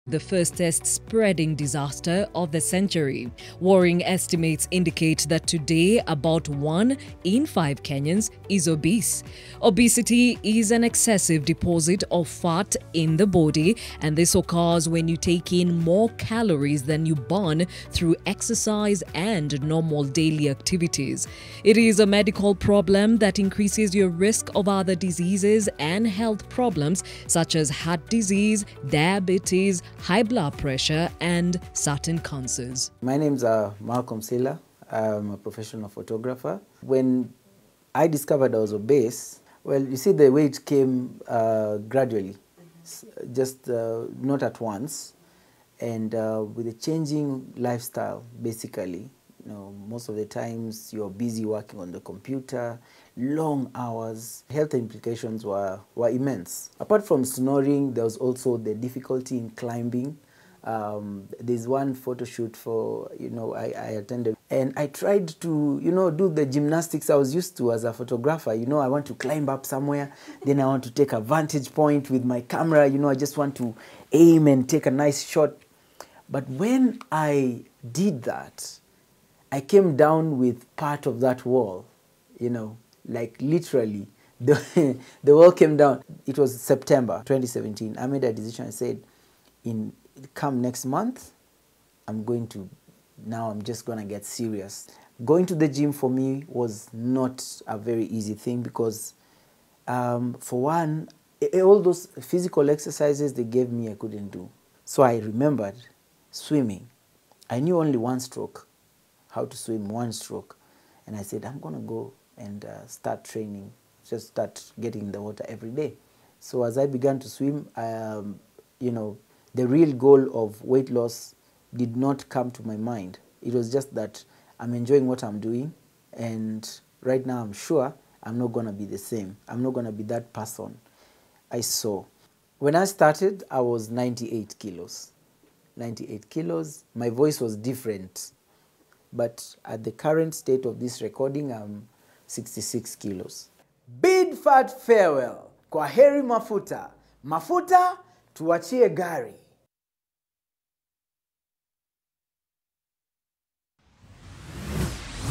The fastest spreading disaster of the century. Worrying estimates indicate that today about 1 in 5 Kenyans is obese. Obesity is an excessive deposit of fat in the body, and this occurs when you take in more calories than you burn through exercise and normal daily activities. It is a medical problem that increases your risk of other diseases and health problems such as heart disease, diabetes, high blood pressure, and certain cancers. My name's Malcolm Silla. I'm a professional photographer. When I discovered I was obese, well, you see, the weight came gradually, just not at once, and with a changing lifestyle, basically. You know, most of the times you're busy working on the computer, long hours. Health implications were immense. Apart from snoring, there was also the difficulty in climbing. There's one photo shoot for, I attended, and I tried to, do the gymnastics I was used to as a photographer. I want to climb up somewhere, then I want to take a vantage point with my camera, I just want to aim and take a nice shot. But when I did that, I came down with part of that wall, like literally, the wall came down. It was September 2017. I made a decision. I said, come next month, I'm just going to get serious. Going to the gym for me was not a very easy thing because, for one, all those physical exercises they gave me, I couldn't do. So I remembered swimming. I knew only one stroke, how to swim one stroke. And I said, I'm going to go and start training, just start getting in the water every day. So as I began to swim, the real goal of weight loss did not come to my mind. It was just that I'm enjoying what I'm doing, and right now I'm sure I'm not going to be the same. I'm not going to be that person I saw. When I started, I was 98 kilos. 98 kilos. My voice was different. But at the current state of this recording, I'm 66 kilos. Bid fat farewell. Kwaheri mafuta. Mafuta tuachie gari.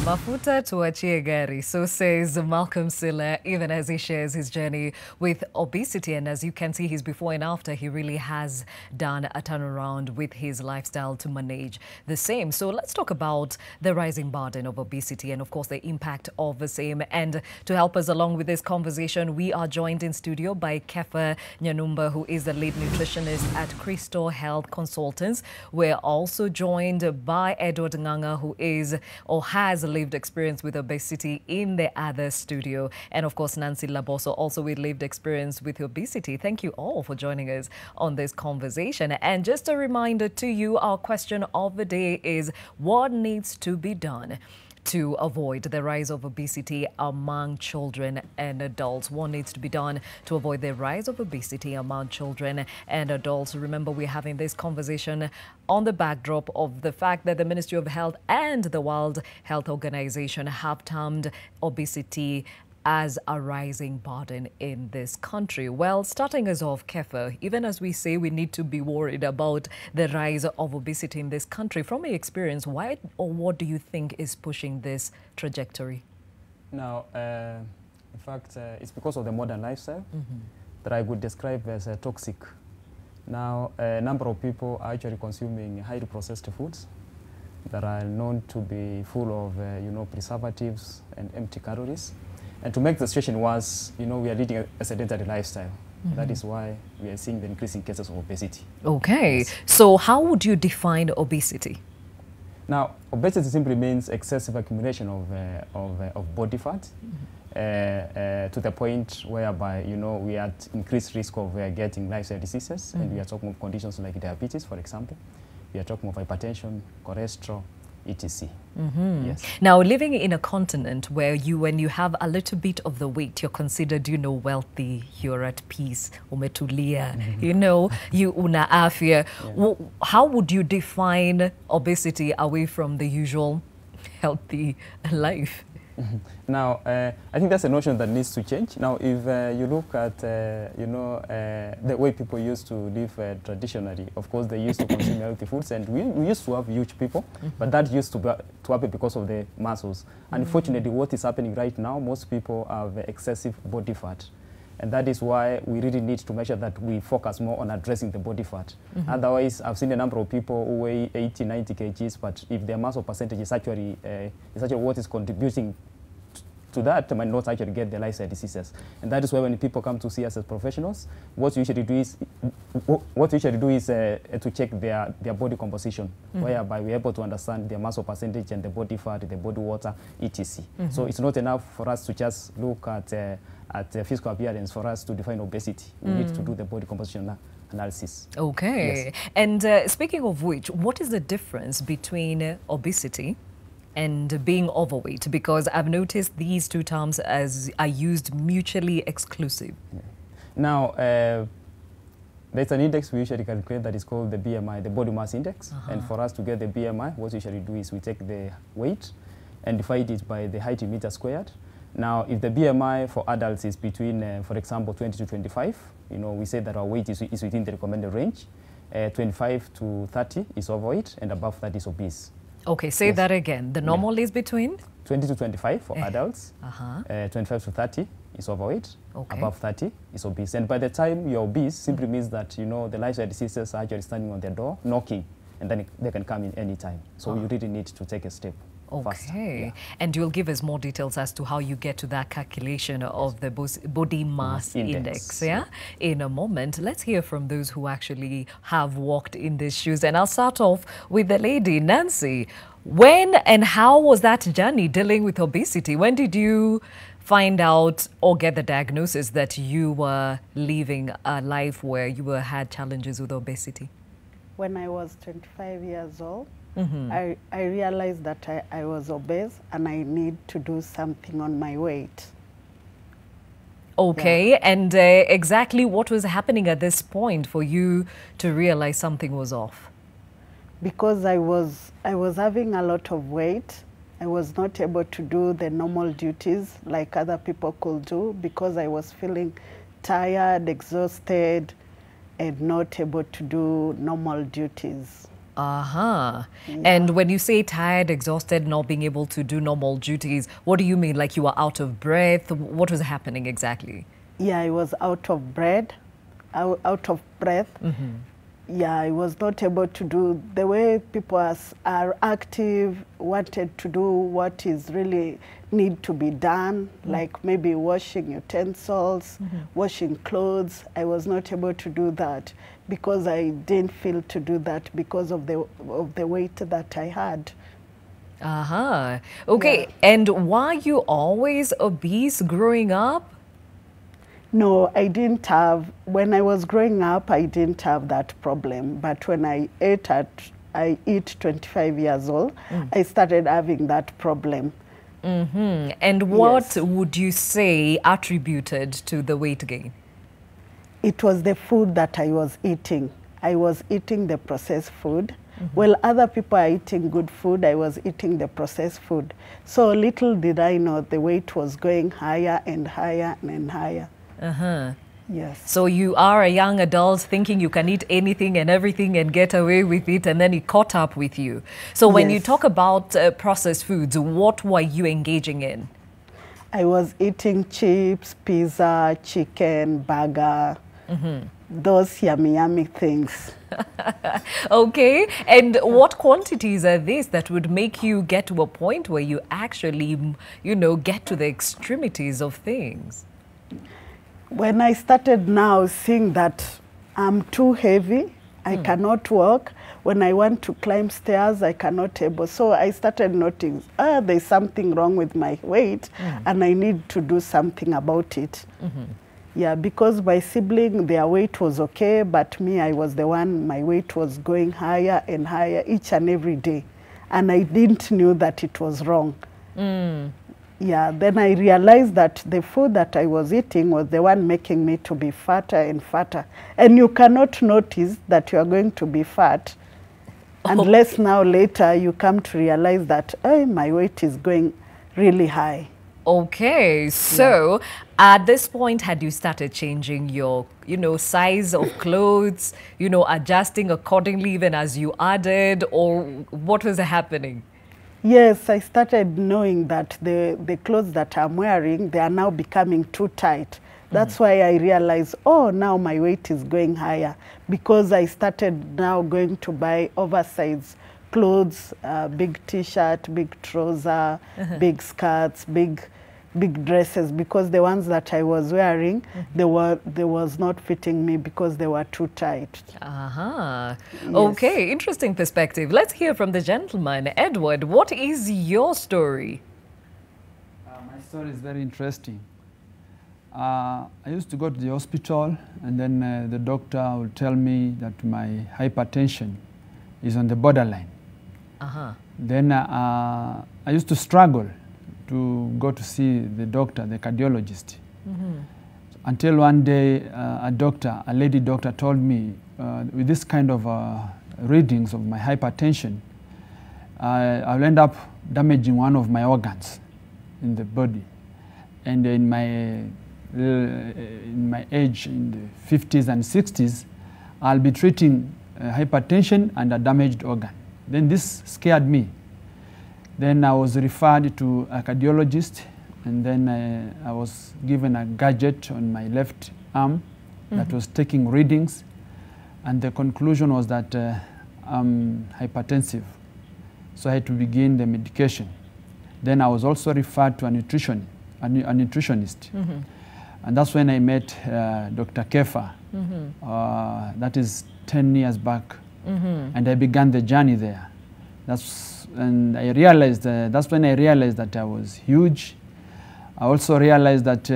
Mafuta tuachie gari, so says Malcolm Silla, even as he shares his journey with obesity. And as you can see, his before and after, he really has done a turnaround with his lifestyle to manage the same. So let's talk about the rising burden of obesity and, of course, the impact of the same. And to help us along with this conversation, we are joined in studio by Kefa Nyanumba, who is the lead nutritionist at Crystal Health Consultants. We're also joined by Edward Nganga, who is or has lived experience with obesity in the other studio, and of course Nancy Laboso, also with lived experience with obesity. Thank you all for joining us on this conversation. And just a reminder to you, our question of the day is, what needs to be done to avoid the rise of obesity among children and adults? What needs to be done to avoid the rise of obesity among children and adults? Remember, we're having this conversation on the backdrop of the fact that the Ministry of Health and the World Health Organization have termed obesity as a rising burden in this country. Well, starting us off, Kefa, even as we say we need to be worried about the rise of obesity in this country, from your experience, why or what do you think is pushing this trajectory? Now, in fact, it's because of the modern lifestyle that I would describe as toxic. Now, a number of people are actually consuming highly processed foods that are known to be full of, preservatives and empty calories. And to make the situation worse, we are leading a sedentary lifestyle. That is why we are seeing the increasing cases of obesity. Okay, yes. So how would you define obesity? Now, obesity simply means excessive accumulation of body fat to the point whereby, we are at increased risk of getting lifestyle diseases. And we are talking of conditions like diabetes, for example. We are talking of hypertension, cholesterol, etc. Yes. Now, living in a continent where when you have a little bit of the weight, you're considered, wealthy, you're at peace, umetulia, you una afya. Yeah. How would you define obesity away from the usual healthy life? Now, I think that's a notion that needs to change. Now, if you look at, the way people used to live traditionally, of course, they used to consume healthy foods, and we used to have huge people, but that used to happen because of the muscles. Unfortunately, what is happening right now, most people have excessive body fat. And that is why we really need to make sure that we focus more on addressing the body fat. Otherwise, I've seen a number of people who weigh 80, 90 kgs, but if their muscle percentage is actually what is contributing to that, they might not actually get the lifestyle diseases. And that is why when people come to see us as professionals, what we usually do is to check their body composition, whereby we're able to understand their muscle percentage and the body fat, the body water, etc. So it's not enough for us to just look at physical appearance for us to define obesity. We need to do the body composition analysis. Okay. Yes. And speaking of which, what is the difference between obesity and being overweight? Because I've noticed these two terms are used mutually exclusive. Yeah. Now, there's an index we usually calculate that is called the BMI, the body mass index. And for us to get the BMI, what we usually do is we take the weight and divide it by the height in meters squared. Now, if the BMI for adults is between, for example, 20 to 25, we say that our weight is within the recommended range. 25 to 30 is overweight, and above 30 is obese. Okay, say that again. The normal is between? 20 to 25 for adults. 25 to 30 is overweight. Okay. Above 30 is obese. And by the time you're obese, simply means that, the lifestyle diseases are actually standing on their door, knocking, and then they can come in any time. So you really need to take a step. Okay. Yeah. And you'll give us more details as to how you get to that calculation of the body mass index, yeah? In a moment. Let's hear from those who actually have walked in these shoes. And I'll start off with the lady, Nancy. When and how was that journey dealing with obesity? When did you find out or get the diagnosis that you were living a life where you had challenges with obesity? When I was 25 years old, I realized that I was obese and I need to do something on my weight. Okay, yeah. And exactly what was happening at this point for you to realize something was off? Because I was having a lot of weight. I was not able to do the normal duties like other people could do because I was feeling tired, exhausted, and not able to do normal duties. Yeah. And when you say tired, exhausted, not being able to do normal duties, what do you mean? Like you were out of breath? What was happening exactly? Yeah, I was out of breath. Yeah, I was not able to do the way people are active, wanted to do what is really need to be done, like maybe washing utensils, washing clothes. I was not able to do that because I didn't feel to do that because of the weight that I had. Okay, Yeah. and were you always obese growing up? No, I didn't have, when I was growing up, I didn't have that problem. But when I eat 25 years old, I started having that problem. And what would you say attributed to the weight gain? It was the food that I was eating. I was eating the processed food. Well, other people are eating good food. I was eating the processed food. So little did I know the weight was going higher and higher and higher. Yes. So you are a young adult thinking you can eat anything and everything and get away with it, and then it caught up with you. So when you talk about processed foods, what were you engaging in? I was eating chips, pizza, chicken, burger, those yummy, yummy things. Okay, and what quantities are these that would make you get to a point where you actually, get to the extremities of things? When I started now seeing that I'm too heavy, I cannot walk. When I want to climb stairs, I cannot able. So I started noticing, there's something wrong with my weight and I need to do something about it. Yeah, because my sibling, their weight was okay, but me, I was the one, my weight was going higher and higher each and every day. And I didn't know that it was wrong. Yeah, then I realized that the food that I was eating was the one making me to be fatter and fatter. And you cannot notice that you are going to be fat unless now later you come to realize that my weight is going really high. Okay, so at this point, had you started changing your, size of clothes, adjusting accordingly even as you added, or what was happening? Yes, I started knowing that the clothes that I'm wearing, they are now becoming too tight. That's why I realized, oh, now my weight is going higher, because I started now going to buy oversized clothes, big t-shirt, big trouser, big skirts, big dresses, because the ones that I was wearing, they was not fitting me because they were too tight. Yes. Okay, interesting perspective. Let's hear from the gentleman. Edward, what is your story? My story is very interesting. I used to go to the hospital, and then the doctor would tell me that my hypertension is on the borderline. Then I used to struggle to go to see the doctor, the cardiologist. Until one day, a lady doctor told me, with this kind of readings of my hypertension, I'll end up damaging one of my organs in the body. And in my age, in the 50s and 60s, I'll be treating hypertension and a damaged organ. Then this scared me. Then I was referred to a cardiologist, and then I was given a gadget on my left arm that was taking readings, and the conclusion was that I'm hypertensive. So I had to begin the medication. Then I was also referred to a nutritionist. And that's when I met Dr. Kefa. That is 10 years back. And I began the journey there. And I realized, that's when I realized that I was huge. I also realized that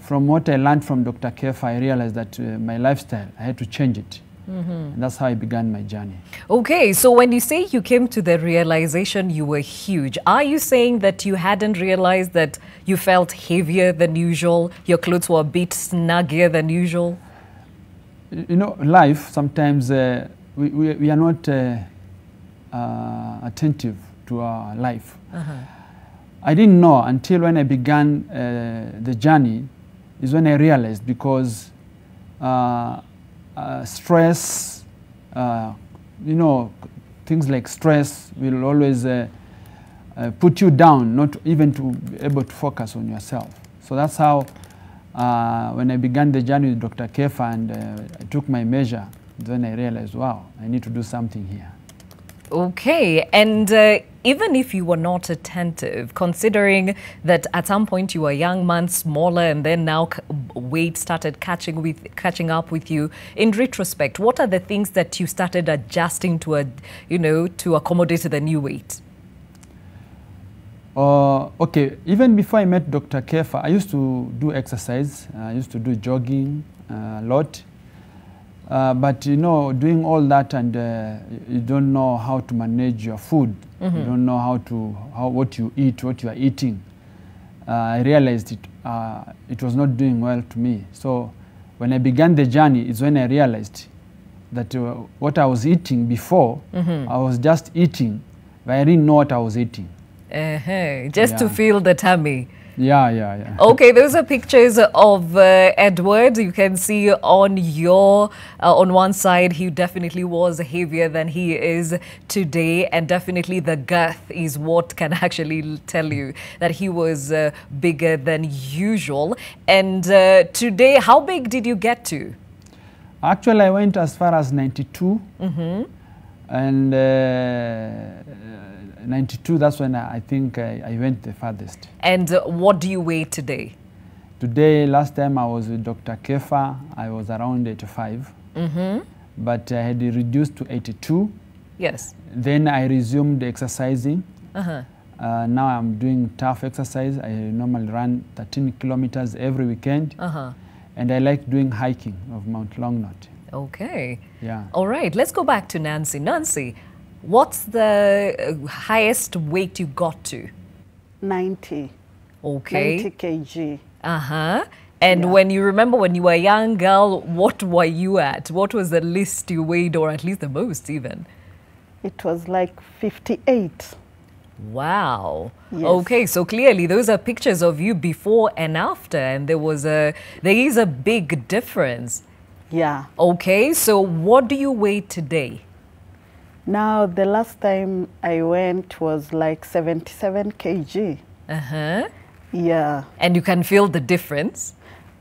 from what I learned from Dr. Kefa, I realized that my lifestyle, I had to change it. And that's how I began my journey. Okay, so when you say you came to the realization you were huge, are you saying that you hadn't realized that you felt heavier than usual, your clothes were a bit snuggier than usual? You know, life, sometimes we are not attentive to our life. I didn't know until when I began the journey is when I realized, because stress, things like stress will always put you down, not even to be able to focus on yourself. So that's how, when I began the journey with Dr. Kefa and I took my measure, then I realized, wow, I need to do something here. Okay, and even if you were not attentive, considering that at some point you were a young man, smaller, and then now weight started catching up with you, in retrospect, what are the things that you started adjusting to, to accommodate the new weight? Okay, even before I met Dr. Kefa, I used to do exercise. I used to do jogging a lot. But doing all that, and you don't know how to manage your food. You don't know what you eat, what you are eating. I realized it was not doing well to me. So when I began the journey, is when I realized that what I was eating before, I was just eating, but I didn't know what I was eating. Just to fill the tummy. Yeah. Okay, those are pictures of Edward. You can see on on one side, he definitely was heavier than he is today, and definitely the girth is what can actually tell you that he was bigger than usual. And today, how big did you get to? Actually, I went as far as 92. And 92, that's when I think I went the farthest. And what do you weigh today? Today, last time I was with Dr. Kefa, I was around 85. But I had reduced to 82. Yes. Then I resumed exercising. Now I'm doing tough exercise. I normally run 13 kilometers every weekend. And I like doing hiking of Mount Longnot. Okay. Yeah. All right, let's go back to Nancy. Nancy, what's the highest weight you got to? 90. Okay. 90 kg. And when you remember when you were a young girl, what were you at? What was the least you weighed, or at least the most even? It was like 58. Wow. Yes. Okay, so clearly those are pictures of you before and after, and there is a big difference. Yeah. Okay, so what do you weigh today? Now, the last time I went was like 77 kg. Uh-huh. Yeah, And you can feel the difference?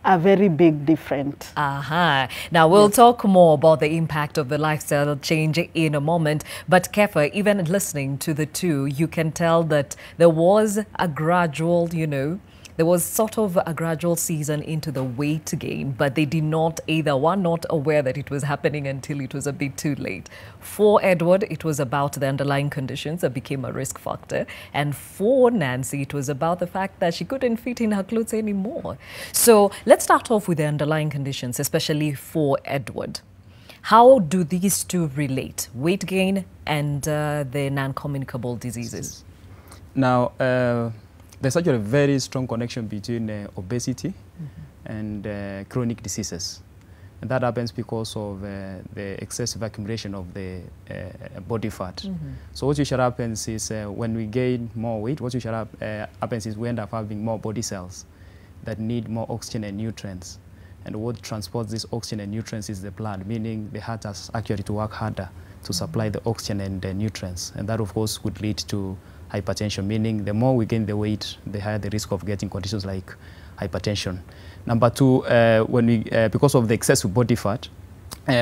a very big difference. Aha. Now, we'll talk more about the impact of the lifestyle change in a moment. But Kefa, even listening to the two, you can tell that there was a gradual, there was sort of a gradual season into the weight gain, but they did not were not aware that it was happening until it was a bit too late. For Edward, it was about the underlying conditions that became a risk factor. And for Nancy, it was about the fact that she couldn't fit in her clothes anymore. So let's start off with the underlying conditions, especially for Edward. How do these two relate, weight gain and the non-communicable diseases? Now, there's actually a very strong connection between obesity and chronic diseases. And that happens because of the excessive accumulation of the body fat. So what usually happens is when we gain more weight, what usually happens is we end up having more body cells that need more oxygen and nutrients. And what transports these oxygen and nutrients is the blood, meaning the heart has actually to work harder to supply the oxygen and the nutrients. And that, of course, would lead to hypertension, meaning the more we gain the weight, the higher the risk of getting conditions like hypertension. Number two, because of the excessive body fat,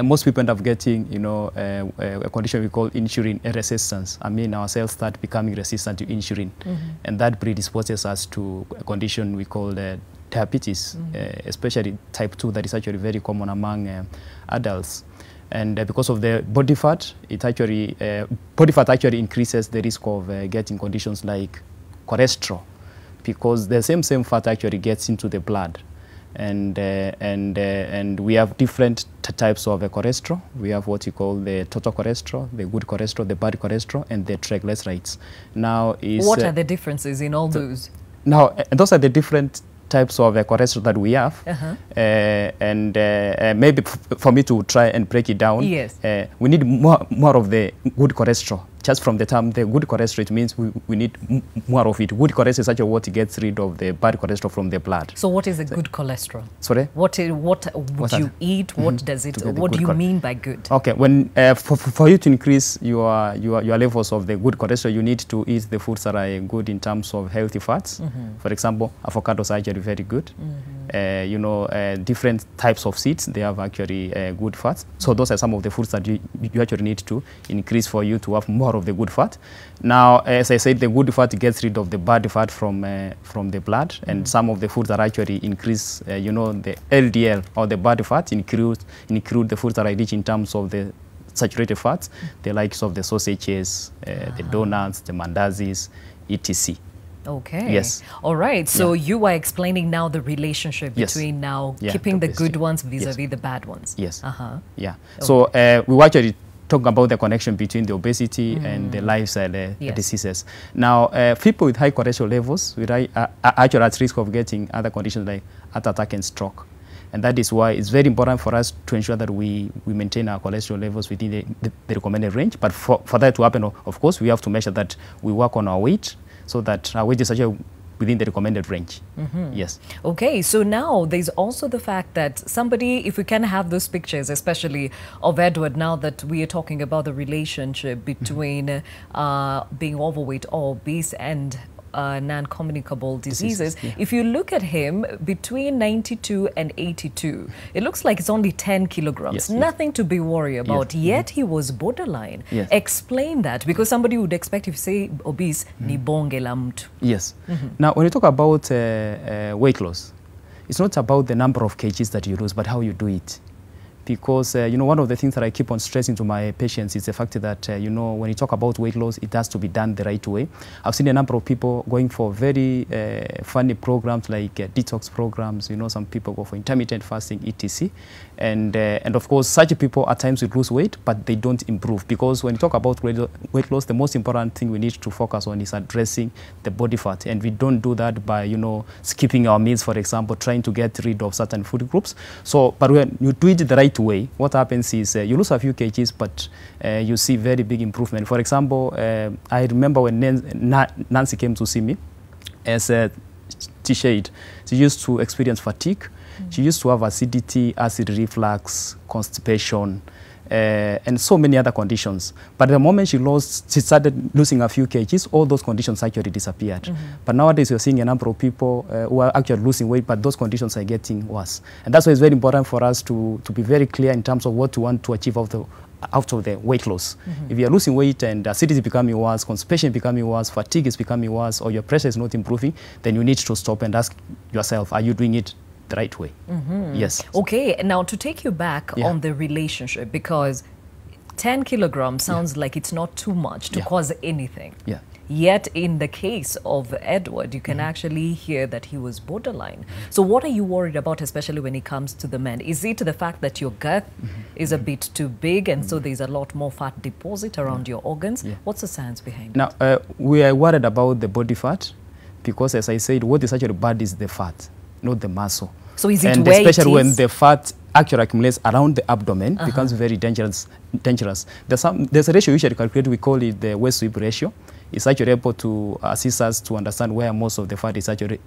most people end up getting, a condition we call insulin resistance. I mean, our cells start becoming resistant to insulin, and that predisposes us to a condition we call diabetes, especially type 2, that is actually very common among adults. And because of the body fat, body fat actually increases the risk of getting conditions like cholesterol, because the same fat actually gets into the blood. And we have different types of cholesterol. We have what you call the total cholesterol, the good cholesterol, the bad cholesterol, and the triglycerides. Now, what are the differences in all those? Now, those are the different types of cholesterol that we have. Maybe for me to try and break it down, yes. We need more of the good cholesterol. Just from the term, the good cholesterol, it means we need more of it. Good cholesterol is actually what gets rid of the bad cholesterol from the blood. So what is a good cholesterol? Sorry? What would you eat? What does it? What do you mean by good? Okay, when for you to increase your levels of the good cholesterol, you need to eat the foods that are good in terms of healthy fats. For example, avocados are actually very good. Different types of seeds, they have actually good fats. So those are some of the foods that you actually need to increase for you to have more of the good fat. Now, as I said, the good fat gets rid of the bad fat from the blood, and some of the foods that actually increase, the LDL or the bad fat include the foods that are rich in terms of the saturated fats, the likes of the sausages, the donuts, the mandazis, etc. Okay. Yes. All right. So you are explaining now the relationship between keeping the good ones vis-a-vis the bad ones. Yes. Yeah. Okay. So we actually talk about the connection between the obesity and the lifestyle diseases. Now, people with high cholesterol levels are actually at risk of getting other conditions like heart attack and stroke. And that is why it's very important for us to ensure that we maintain our cholesterol levels within the recommended range. But for that to happen, of course, we have to measure that we work on our weight, so that our weight is actually within the recommended range. Yes. Okay, so now there's also the fact that somebody, if we can have those pictures, especially of Edward, now that we are talking about the relationship between being overweight or obese and non-communicable diseases. If you look at him between 92 and 82, it looks like it's only 10 kilograms. Nothing to be worried about. Yet he was borderline. Explain that, because somebody would expect, if you say obese, ni bonge la mtu. Yes. Now, when you talk about weight loss, it's not about the number of kgs that you lose, but how you do it. Because, one of the things that I keep on stressing to my patients is the fact that, when you talk about weight loss, it has to be done the right way. I've seen a number of people going for very funny programs like detox programs. Some people go for intermittent fasting, etc. And of course, such people at times will lose weight, but they don't improve. Because when you talk about weight loss, the most important thing we need to focus on is addressing the body fat. And we don't do that by, skipping our meals, for example, trying to get rid of certain food groups. So, but when you do it the right right way, what happens is you lose a few kgs, but you see very big improvement. For example, I remember when Nancy came to see me as a T-shade, she used to experience fatigue. She used to have acidity, acid reflux, constipation, and so many other conditions. But the moment she started losing a few kgs, all those conditions actually disappeared. But nowadays you're seeing a number of people who are actually losing weight, but those conditions are getting worse. And that's why it's very important for us to be very clear in terms of what we want to achieve out of the weight loss. If you're losing weight and acidity is becoming worse, constipation is becoming worse, fatigue is becoming worse, or your pressure is not improving, then you need to stop and ask yourself, are you doing it the right way? Yes. Okay, now to take you back on the relationship, because 10 kilograms sounds like it's not too much to cause anything. Yet in the case of Edward, you can actually hear that he was borderline. So what are you worried about, especially when it comes to the men? Is it the fact that your gut is a bit too big and so there's a lot more fat deposit around your organs? What's the science behind it? Now, we are worried about the body fat because, as I said, what is actually bad is the fat, not the muscle. So is it and where especially when the fat actually accumulates around the abdomen, becomes very dangerous. There's a ratio usually calculated, we call it the waist sweep ratio. It's actually able to assist us to understand where most of the fat is actually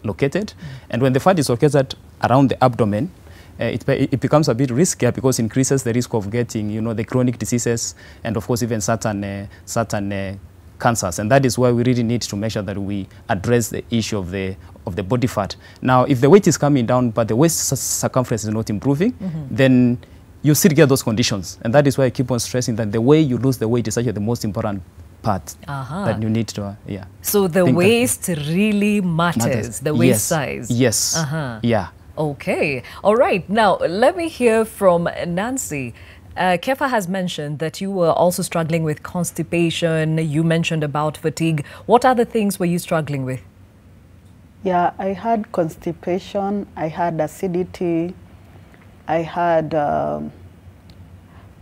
located. And when the fat is located around the abdomen, it becomes a bit riskier because it increases the risk of getting, you know, the chronic diseases and of course even certain cancers. And that is why we really need to make sure that we address the issue of the body fat. Now, if the weight is coming down but the waist circumference is not improving, then you still get those conditions. And that is why I keep on stressing that the way you lose the weight is actually the most important part that you need to, So the waist really matters, the waist size. Yes. Yeah. Okay. All right. Now, let me hear from Nancy. Kefa has mentioned that you were also struggling with constipation. You mentioned about fatigue. What other things were you struggling with? Yeah, I had constipation, I had acidity, I had,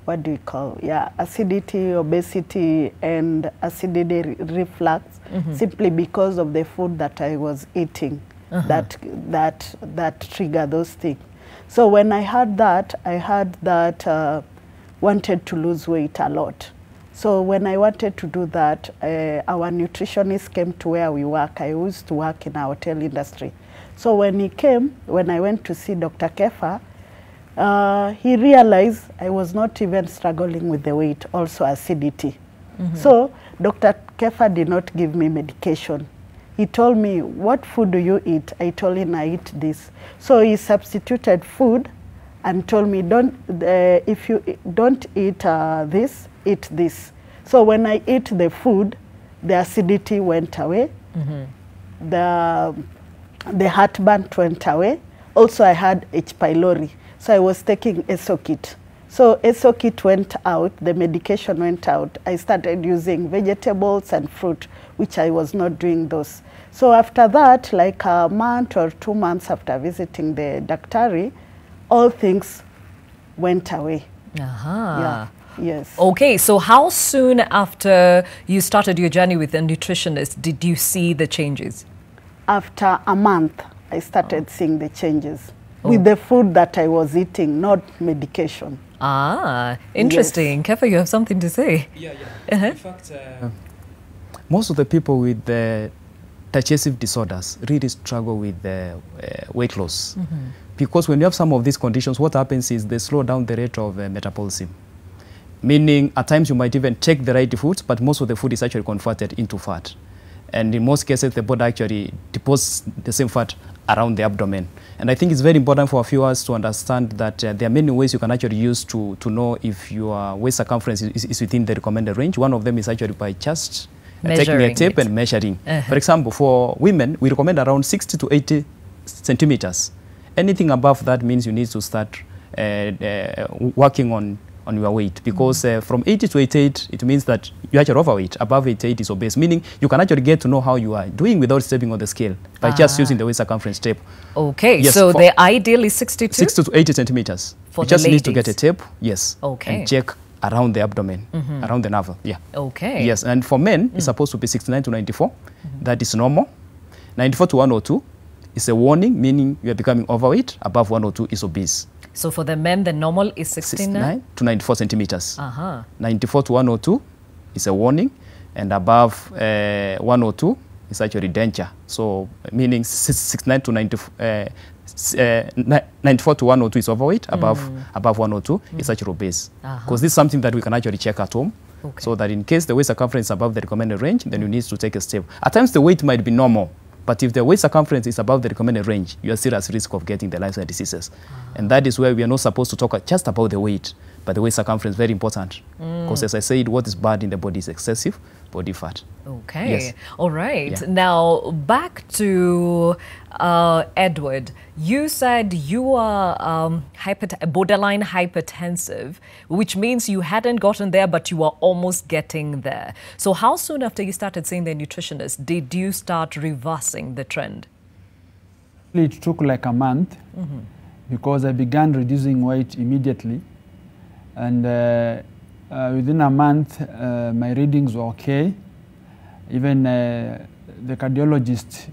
what do you call, acidity, obesity, and acidity reflux, simply because of the food that I was eating that trigger those things. So when I had that, wanted to lose weight a lot. So when I wanted to do that, our nutritionist came to where we work. I used to work in our hotel industry. So when he came, when I went to see Dr. Kefa, he realized I was not even struggling with the weight, also acidity. So Dr. Kefa did not give me medication. He told me, what food do you eat? I told him I eat this. So he substituted food and told me, if you don't eat this, eat this. So when I ate the food, the acidity went away. The heartburn went away. Also, I had H. pylori. So I was taking Esokit. So Esokit went out, the medication went out. I started using vegetables and fruit, which I was not doing those. So after that, like a month or 2 months after visiting the Daktari, all things went away. Yeah. Yes. Okay, so how soon after you started your journey with a nutritionist did you see the changes? After a month, I started seeing the changes with the food that I was eating, not medication. Interesting. Yes. Kefa, you have something to say? Yeah. In fact, most of the people with the digestive disorders really struggle with weight loss. Because when you have some of these conditions, what happens is they slow down the rate of metabolism. Meaning, at times you might even take the right foods, but most of the food is actually converted into fat. And in most cases, the body actually deposits the same fat around the abdomen. And I think it's very important for our viewers to understand that there are many ways you can actually use to know if your waist circumference is within the recommended range. One of them is actually by just taking a tape and measuring. For example, for women, we recommend around 60 to 80 centimeters. Anything above that means you need to start working on your weight, because from 80 to 88, it means that you're actually overweight. Above 88 is obese, meaning you can actually get to know how you are doing without stepping on the scale by just using the waist circumference tape. Okay, yes, so the ideal is 60 to 80 centimeters. For you just ladies. need to get a tape, and check around the abdomen, around the navel. Okay. Yes, and for men, it's supposed to be 69 to 94. That is normal. 94 to 102 is a warning, meaning you are becoming overweight. Above 102 is obese. So for the men, the normal is 69 to 94 centimeters. 94 to 102 is a warning, and above 102 is actually danger. So meaning 69 to 94 to 102 is overweight, above 102 is actually obese. Because this is something that we can actually check at home. Okay. So that in case the waist circumference is above the recommended range, then you need to take a step. At times the weight might be normal, but if the waist circumference is above the recommended range, you are still at risk of getting the lifestyle diseases. And that is where we are not supposed to talk just about the weight, but the waist circumference is very important. Because as I said, what is bad in the body is excessive body fat. Okay. Yes. All right. Yeah. Now, back to Edward. You said you are borderline hypertensive, which means you hadn't gotten there, but you were almost getting there. So how soon after you started seeing the nutritionist did you start reversing the trend? It took like a month because I began reducing weight immediately. And within a month, my readings were okay. Even the cardiologist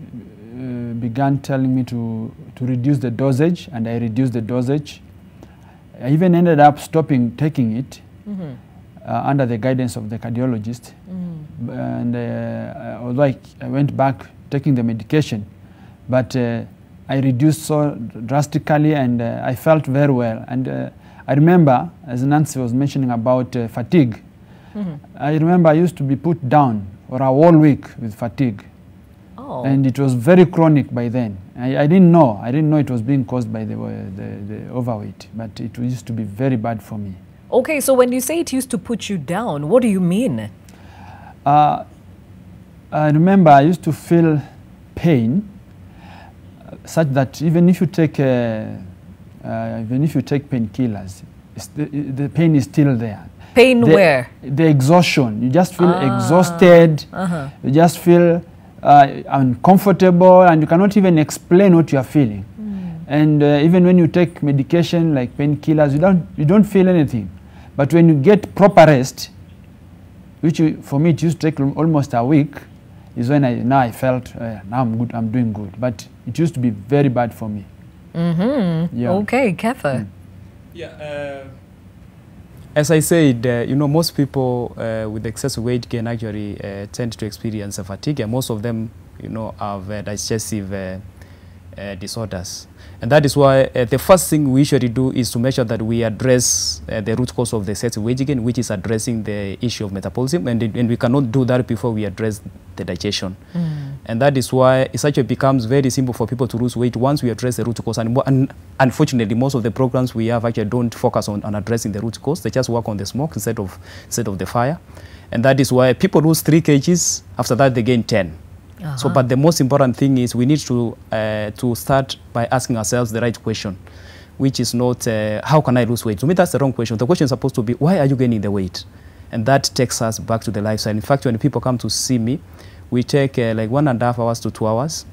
began telling me to reduce the dosage, and I reduced the dosage. I even ended up stopping taking it under the guidance of the cardiologist. And although I went back taking the medication, but I reduced so drastically, and I felt very well. And I remember, as Nancy was mentioning about fatigue, I remember I used to be put down for a whole week with fatigue. Oh. And it was very chronic by then. I didn't know. I didn't know it was being caused by the overweight, but it used to be very bad for me. Okay, so when you say it used to put you down, what do you mean? I remember I used to feel pain, such that even if you take painkillers, the pain is still there. Pain where? The exhaustion. You just feel exhausted. You just feel uncomfortable, and you cannot even explain what you are feeling. And even when you take medication like painkillers, you don't feel anything. But when you get proper rest, which for me it used to take almost a week, is when I felt now I'm good, I'm doing good. But it used to be very bad for me. Yeah. Okay, Kefa. Yeah. As I said, you know, most people with excessive weight gain actually tend to experience fatigue, and most of them, you know, have digestive disorders. And that is why the first thing we usually do is to make sure that we address the root cause of the excessive weight gain, which is addressing the issue of metabolism, and we cannot do that before we address the digestion. And that is why it actually becomes very simple for people to lose weight once we address the root cause. And unfortunately, most of the programs we have actually don't focus on addressing the root cause. They just work on the smoke instead of the fire. And that is why people lose 3 kgs. After that, they gain 10. So, but the most important thing is we need to start by asking ourselves the right question, which is not how can I lose weight? To me, that's the wrong question. The question is supposed to be, why are you gaining the weight? And that takes us back to the lifestyle. In fact, when people come to see me, we take like 1.5 hours to 2 hours.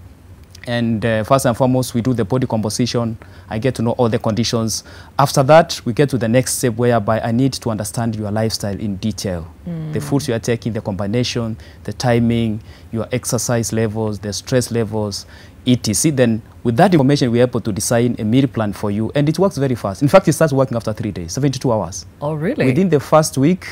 And first and foremost, we do the body composition. I get to know all the conditions. After that, we get to the next step whereby I need to understand your lifestyle in detail. The foods you are taking, the combination, the timing, your exercise levels, the stress levels, etc. Then with that information, we're able to design a meal plan for you. And it works very fast. In fact, it starts working after 3 days, 72 hours. Oh, really? Within the first week,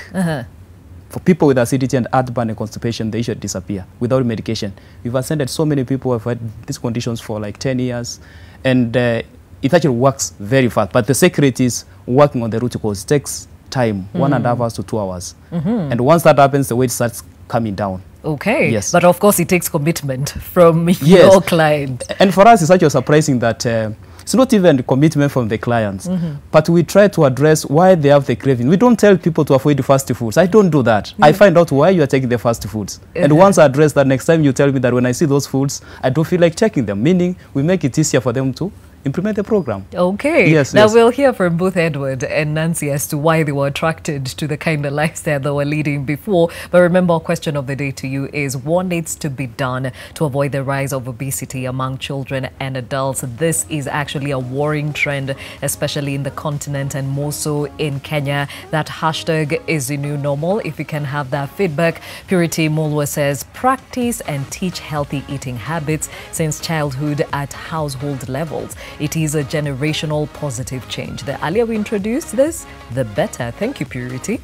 for people with acidity and heartburn and constipation, they should disappear without medication. We've attended so many people who have had these conditions for like 10 years, and it actually works very fast. But the secret is working on the root cause. It takes time, 1.5 hours to 2 hours. And once that happens, the weight starts coming down. Okay. Yes. But of course, it takes commitment from your client. And for us, it's actually surprising that it's not even the commitment from the clients, but we try to address why they have the craving. We don't tell people to avoid fast foods. I don't do that. I find out why you are taking the fast foods. And once I address that, next time you tell me that when I see those foods, I don't feel like checking them, meaning we make it easier for them to implement the program. Okay. Yes, now yes. we'll hear from both Edward and Nancy as to why they were attracted to the kind of lifestyle they were leading before. But remember, our question of the day to you is what needs to be done to avoid the rise of obesity among children and adults? This is actually a worrying trend, especially in the continent and more so in Kenya. That hashtag is the new normal. If you can have that feedback. Purity Mulwa says, practice and teach healthy eating habits since childhood at household levels. It is a generational positive change. The earlier we introduce this, the better. Thank you, Purity.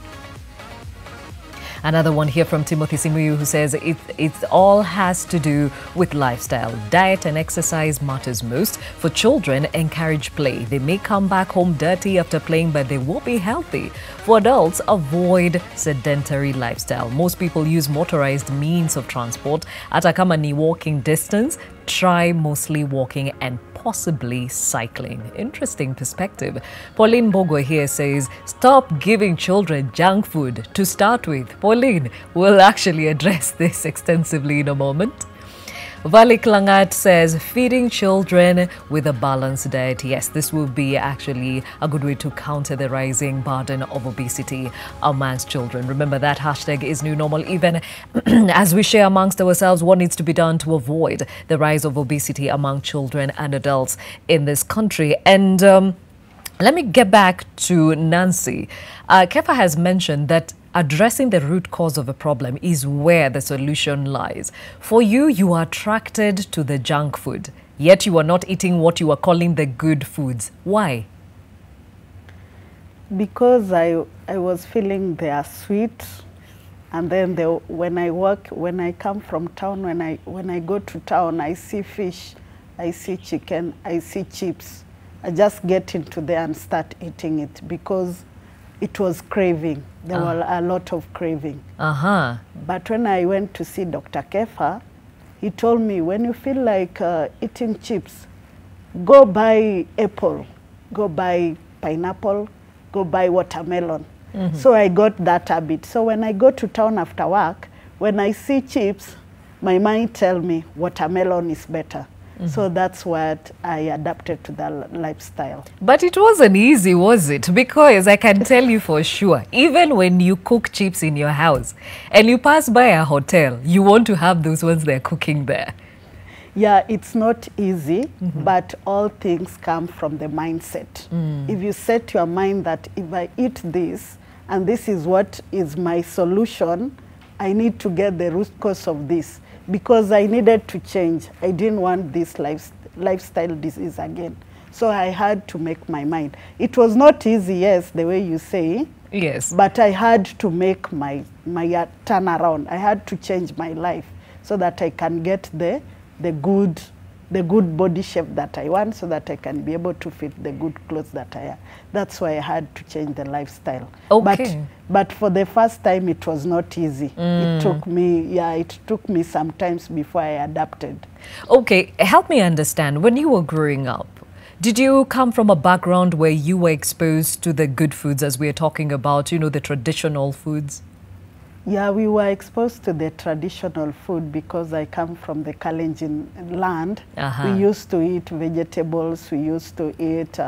Another one here from Timothy Simuyu, who says it all has to do with lifestyle. Diet and exercise matters most. For children, encourage play. They may come back home dirty after playing, but they will be healthy. For adults, avoid sedentary lifestyle. Most people use motorized means of transport. Hata kama ni walking distance, try mostly walking and possibly cycling. Interesting perspective. Pauline Bogo here says, stop giving children junk food to start with. Pauline will actually address this extensively in a moment. Valik Langat says, feeding children with a balanced diet. Yes, this will be actually a good way to counter the rising burden of obesity amongst children. Remember, that hashtag is new normal. Even as we share amongst ourselves what needs to be done to avoid the rise of obesity among children and adults in this country. And let me get back to Nancy. Kefa has mentioned that addressing the root cause of a problem is where the solution lies. For you, you are attracted to the junk food, yet you are not eating what you are calling the good foods. Why? Because I was feeling they are sweet, and then when I come from town, when I go to town, I see fish, I see chicken, I see chips. I just get into there and start eating it because it was craving. There were a lot of craving. But when I went to see Dr. Kefa, he told me, when you feel like eating chips, go buy apple, go buy pineapple, go buy watermelon. So I got that habit. So when I go to town after work, when I see chips, my mind tells me watermelon is better. So that's what I adapted to that lifestyle. But it wasn't easy, was it? Because I can tell you for sure, even when you cook chips in your house and you pass by a hotel, you want to have those ones they're cooking there. Yeah, it's not easy, but all things come from the mindset. If you set your mind that if I eat this, and this is what is my solution, I need to get the root cause of this. Because I needed to change. I didn't want this lifestyle disease again. So I had to make my mind. It was not easy, yes, the way you say. Yes. But I had to make my turnaround. I had to change my life so that I can get the good body shape that I want, so that I can be able to fit the good clothes that I have. That's why I had to change the lifestyle. Okay. But for the first time, it was not easy. It took me some times before I adapted. Okay, help me understand. When you were growing up, did you come from a background where you were exposed to the good foods, as we are talking about, you know, the traditional foods? Yeah, we were exposed to the traditional food because I come from the Kalenjin land. We used to eat vegetables, we used to eat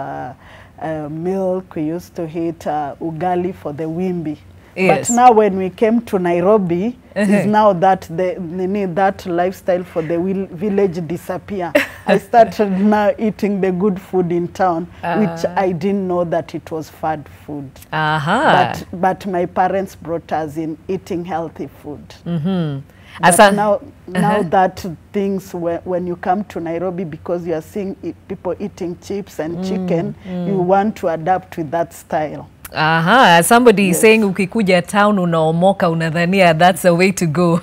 milk, we used to eat ugali for the wimbi. Yes. But now when we came to Nairobi, is now that that lifestyle for the village disappear. I started now eating the good food in town, which I didn't know that it was fad food. But my parents brought us in eating healthy food. But now that things, when you come to Nairobi, because you are seeing people eating chips and chicken, you want to adapt with that style. Somebody is saying ukikuja town unaomoka unadhania that's the way to go.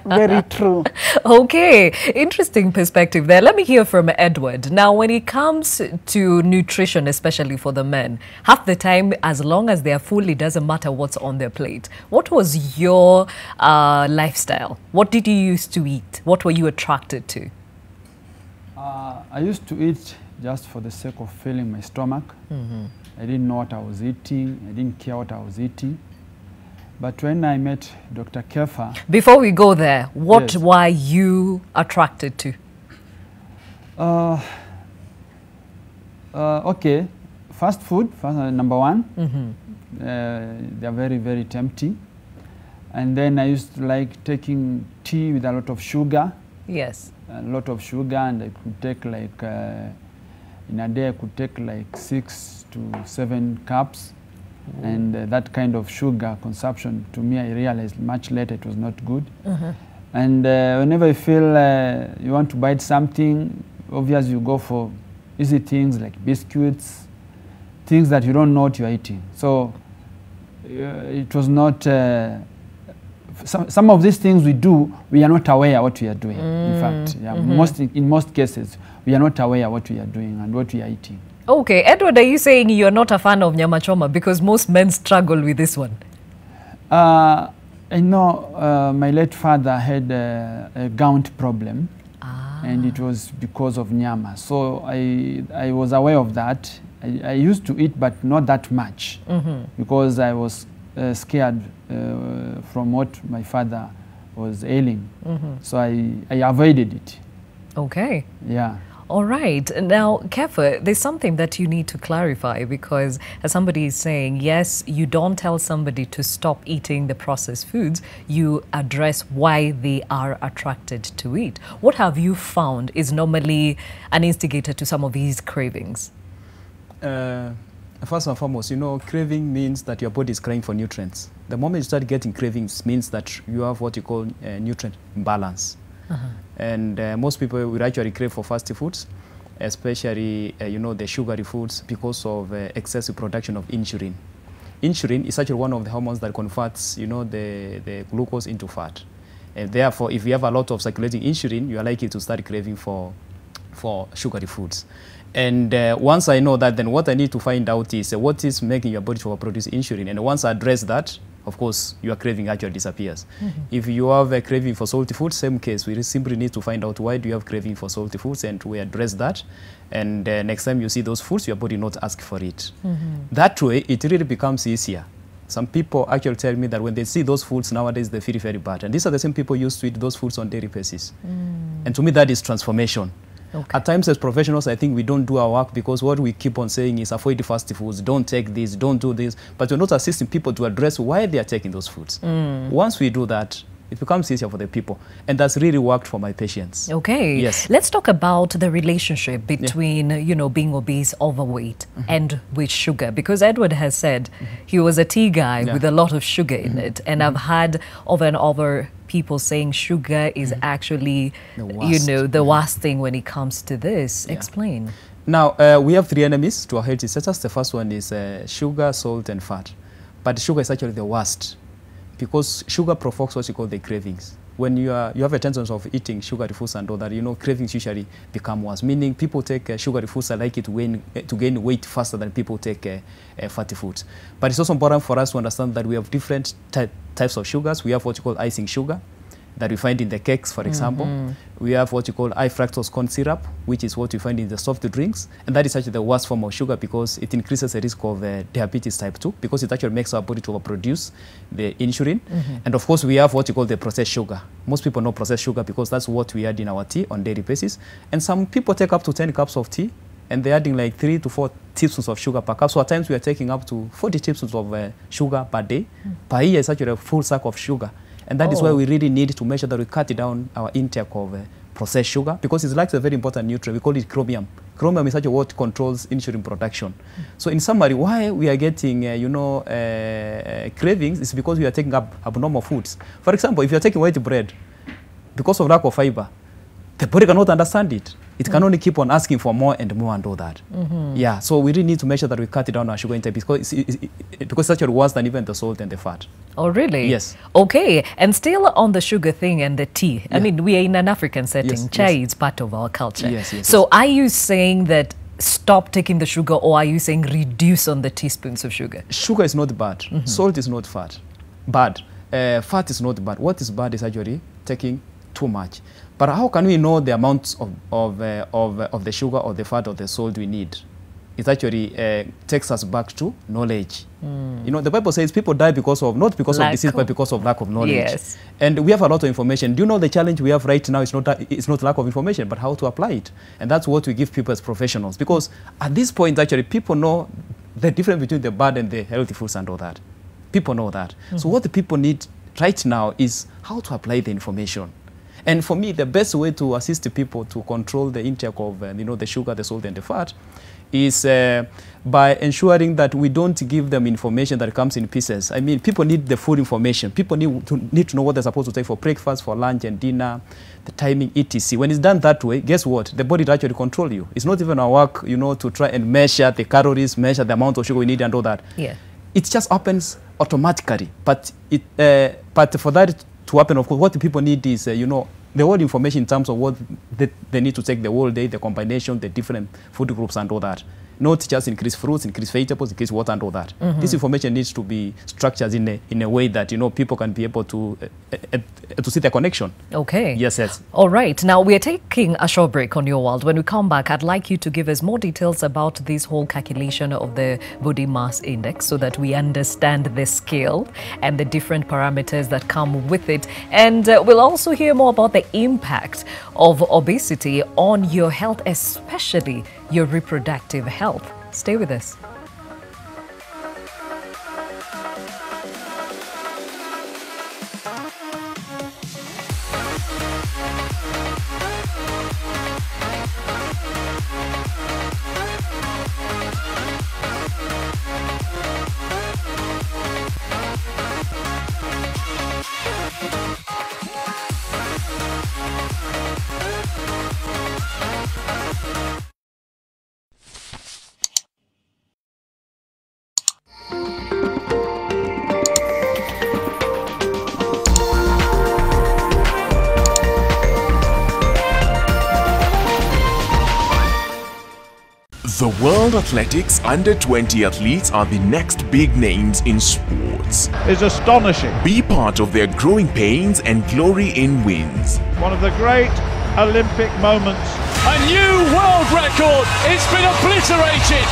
Very true. Okay, interesting perspective there. Let me hear from Edward. Now, when it comes to nutrition, especially for the men, half the time, as long as they are full, it doesn't matter what's on their plate. What was your lifestyle? What did you used to eat? What were you attracted to? I used to eat just for the sake of filling my stomach. I didn't know what I was eating. I didn't care what I was eating. But when I met Dr. Kefa... Before we go there, what were you attracted to? Okay, fast food, number one. They are very, very tempting. And then I used to like taking tea with a lot of sugar. Yes. A lot of sugar, and I could take like, in a day I could take like 6 to 7 cups. And that kind of sugar consumption, to me, I realized much later it was not good. And whenever you feel you want to bite something, obviously you go for easy things like biscuits, things that you don't know what you're eating. So it was not, some of these things we do, we are not aware what we are doing. In fact, yeah, in most cases, we are not aware what we are doing and what we are eating. Okay, Edward, are you saying you're not a fan of nyama choma? Because most men struggle with this one. I know my late father had a gout problem, and it was because of nyama. So I was aware of that. I used to eat, but not that much, because I was scared from what my father was ailing. So I avoided it. Okay. Yeah. All right. Now, Kefa, there's something that you need to clarify, because as somebody is saying, yes, you don't tell somebody to stop eating the processed foods. You address why they are attracted to it. What have you found is normally an instigator to some of these cravings? First and foremost, you know, craving means that your body is craving for nutrients. The moment you start getting cravings means that you have what you call nutrient imbalance. And most people will actually crave for fast foods, especially, you know, the sugary foods, because of excessive production of insulin. Insulin is actually one of the hormones that converts, you know, the glucose into fat. And therefore, if you have a lot of circulating insulin, you are likely to start craving for sugary foods. And once I know that, then what I need to find out is what is making your body to produce insulin. And once I address that, of course, your craving actually disappears. If you have a craving for salty foods, same case, we simply need to find out why do you have craving for salty foods, and we address that. And next time you see those foods, your body not ask for it. That way, it really becomes easier. Some people actually tell me that when they see those foods nowadays, they feel very bad. And these are the same people who used to eat those foods on daily basis. And to me, that is transformation. Okay. At times as professionals, I think we don't do our work because what we keep on saying is avoid fast foods, don't take this, don't do this. But we're not assisting people to address why they are taking those foods. Once we do that, it becomes easier for the people. And that's really worked for my patients. Okay. Yes. Let's talk about the relationship between, you know, being obese, overweight, and with sugar. Because Edward has said he was a tea guy with a lot of sugar in it. And I've had over and over people saying sugar is actually, you know, the worst thing when it comes to this. Explain. Now, we have three enemies to our healthy status. The first one is sugar, salt, and fat. But sugar is actually the worst, because sugar provokes what you call the cravings. When you have a tendency of eating sugary foods and all that, you know, cravings usually become worse. Meaning people take sugary foods are likely to gain weight faster than people take fatty foods. But it's also important for us to understand that we have different types of sugars. We have what you call icing sugar that we find in the cakes, for example. We have what you call high fructose corn syrup, which is what we find in the soft drinks. And that is actually the worst form of sugar because it increases the risk of diabetes type 2, because it actually makes our body to overproduce the insulin. And of course, we have what you call the processed sugar. Most people know processed sugar because that's what we add in our tea on daily basis. And some people take up to 10 cups of tea, and they're adding like 3 to 4 teaspoons of sugar per cup. So at times we are taking up to 40 teaspoons of sugar per day. Per year is actually a full sack of sugar. And that is why we really need to make sure that we cut down our intake of processed sugar, because it's like a very important nutrient. We call it chromium. Chromium is actually what controls insulin production. So in summary, why we are getting, you know, cravings is because we are taking up abnormal foods. For example, if you are taking white bread, because of lack of fiber, the body cannot understand it. It can only keep on asking for more and more and all that. Yeah, so we really need to make sure that we cut down our sugar intake because it's actually worse than even the salt and the fat. Oh, really? Yes. Okay, and still on the sugar thing and the tea. I mean, we are in an African setting. Chai is part of our culture. So are you saying that stop taking the sugar, or are you saying reduce on the teaspoons of sugar? Sugar is not bad. Salt is not bad. Fat is not bad. What is bad is actually taking too much. But how can we know the amounts of the sugar or the fat or the salt we need? It actually takes us back to knowledge. You know, the Bible says people die because of, not because of disease, but because of lack of knowledge. Yes. And we have a lot of information. Do you know the challenge we have right now is not lack of information, but how to apply it? And that's what we give people as professionals. Because at this point, actually, people know the difference between the bad and the healthy foods and all that. People know that. So what the people need right now is how to apply the information. And for me, the best way to assist people to control the intake of the sugar, the salt, and the fat is by ensuring that we don't give them information that comes in pieces. I mean, people need the full information. People need to know what they're supposed to take for breakfast, for lunch and dinner, the timing, etc. When it's done that way, guess what? The body will actually control you. It's not even our work, to try and measure the calories, measure the amount of sugar we need and all that. Yeah. It just happens automatically. But for that to happen, of course, what the people need is, the whole information in terms of what they need to take the whole day, the combination, the different food groups and all that. Not just increase fruits, increase vegetables, increase water and all that. This information needs to be structured in a way that, people can be able to see the connection. Okay. Yes. All right. Now, we are taking a short break on Your World. When we come back, I'd like you to give us more details about this whole calculation of the body mass index so that we understand the scale and the different parameters that come with it. And we'll also hear more about the impact of obesity on your health, especially your reproductive health. Stay with us. The World Athletics Under-20 athletes are the next big names in sports. Is astonishing. Be part of their growing pains and glory in wins. One of the great Olympic moments. A new world record. It's been obliterated.